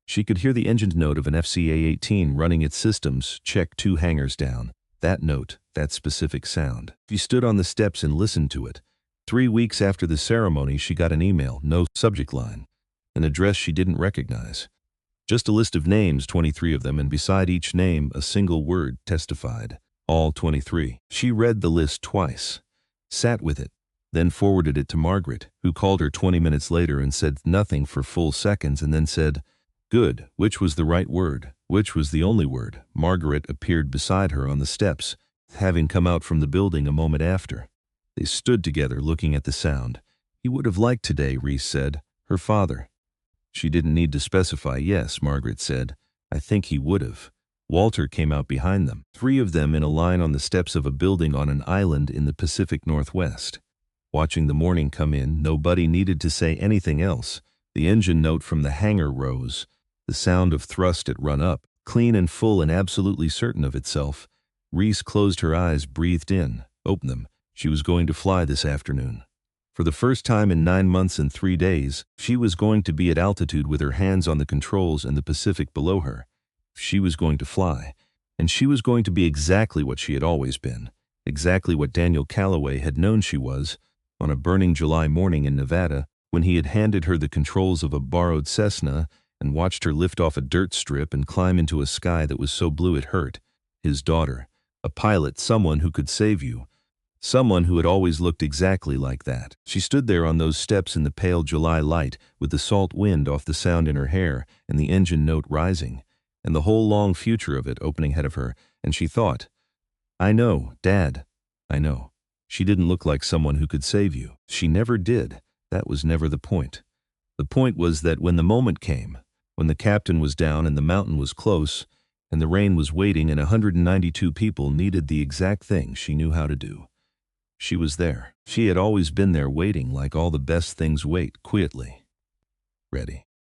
She could hear the engine note of an FCA-18 running its systems, check 2 hangars down. That note, that specific sound. She stood on the steps and listened to it. 3 weeks after the ceremony, she got an email, no subject line, an address she didn't recognize. Just a list of names, 23 of them, and beside each name, a single word, testified. All 23. She read the list twice, sat with it, then forwarded it to Margaret, who called her 20 minutes later and said nothing for full seconds and then said, good, which was the right word, which was the only word. Margaret appeared beside her on the steps, having come out from the building a moment after. They stood together looking at the sound. He would have liked today, Reese said. Her father. She didn't need to specify. Yes, Margaret said. I think he would have. Walter came out behind them, 3 of them in a line on the steps of a building on an island in the Pacific Northwest. Watching the morning come in, nobody needed to say anything else. The engine note from the hangar rose. The sound of thrust had run up, clean and full and absolutely certain of itself. Reese closed her eyes, breathed in, opened them. She was going to fly this afternoon. For the first time in 9 months and 3 days, she was going to be at altitude with her hands on the controls and the Pacific below her. She was going to fly, and she was going to be exactly what she had always been, exactly what Daniel Calloway had known she was, on a burning July morning in Nevada, when he had handed her the controls of a borrowed Cessna and watched her lift off a dirt strip and climb into a sky that was so blue it hurt. His daughter, a pilot, someone who could save you, someone who had always looked exactly like that. She stood there on those steps in the pale July light, with the salt wind off the sound in her hair and the engine note rising, and the whole long future of it opening ahead of her, and she thought, I know, Dad, I know. She didn't look like someone who could save you. She never did. That was never the point. The point was that when the moment came, when the captain was down and the mountain was close, and the rain was waiting, and 192 people needed the exact thing she knew how to do. She was there. She had always been there, waiting like all the best things wait, quietly. Ready.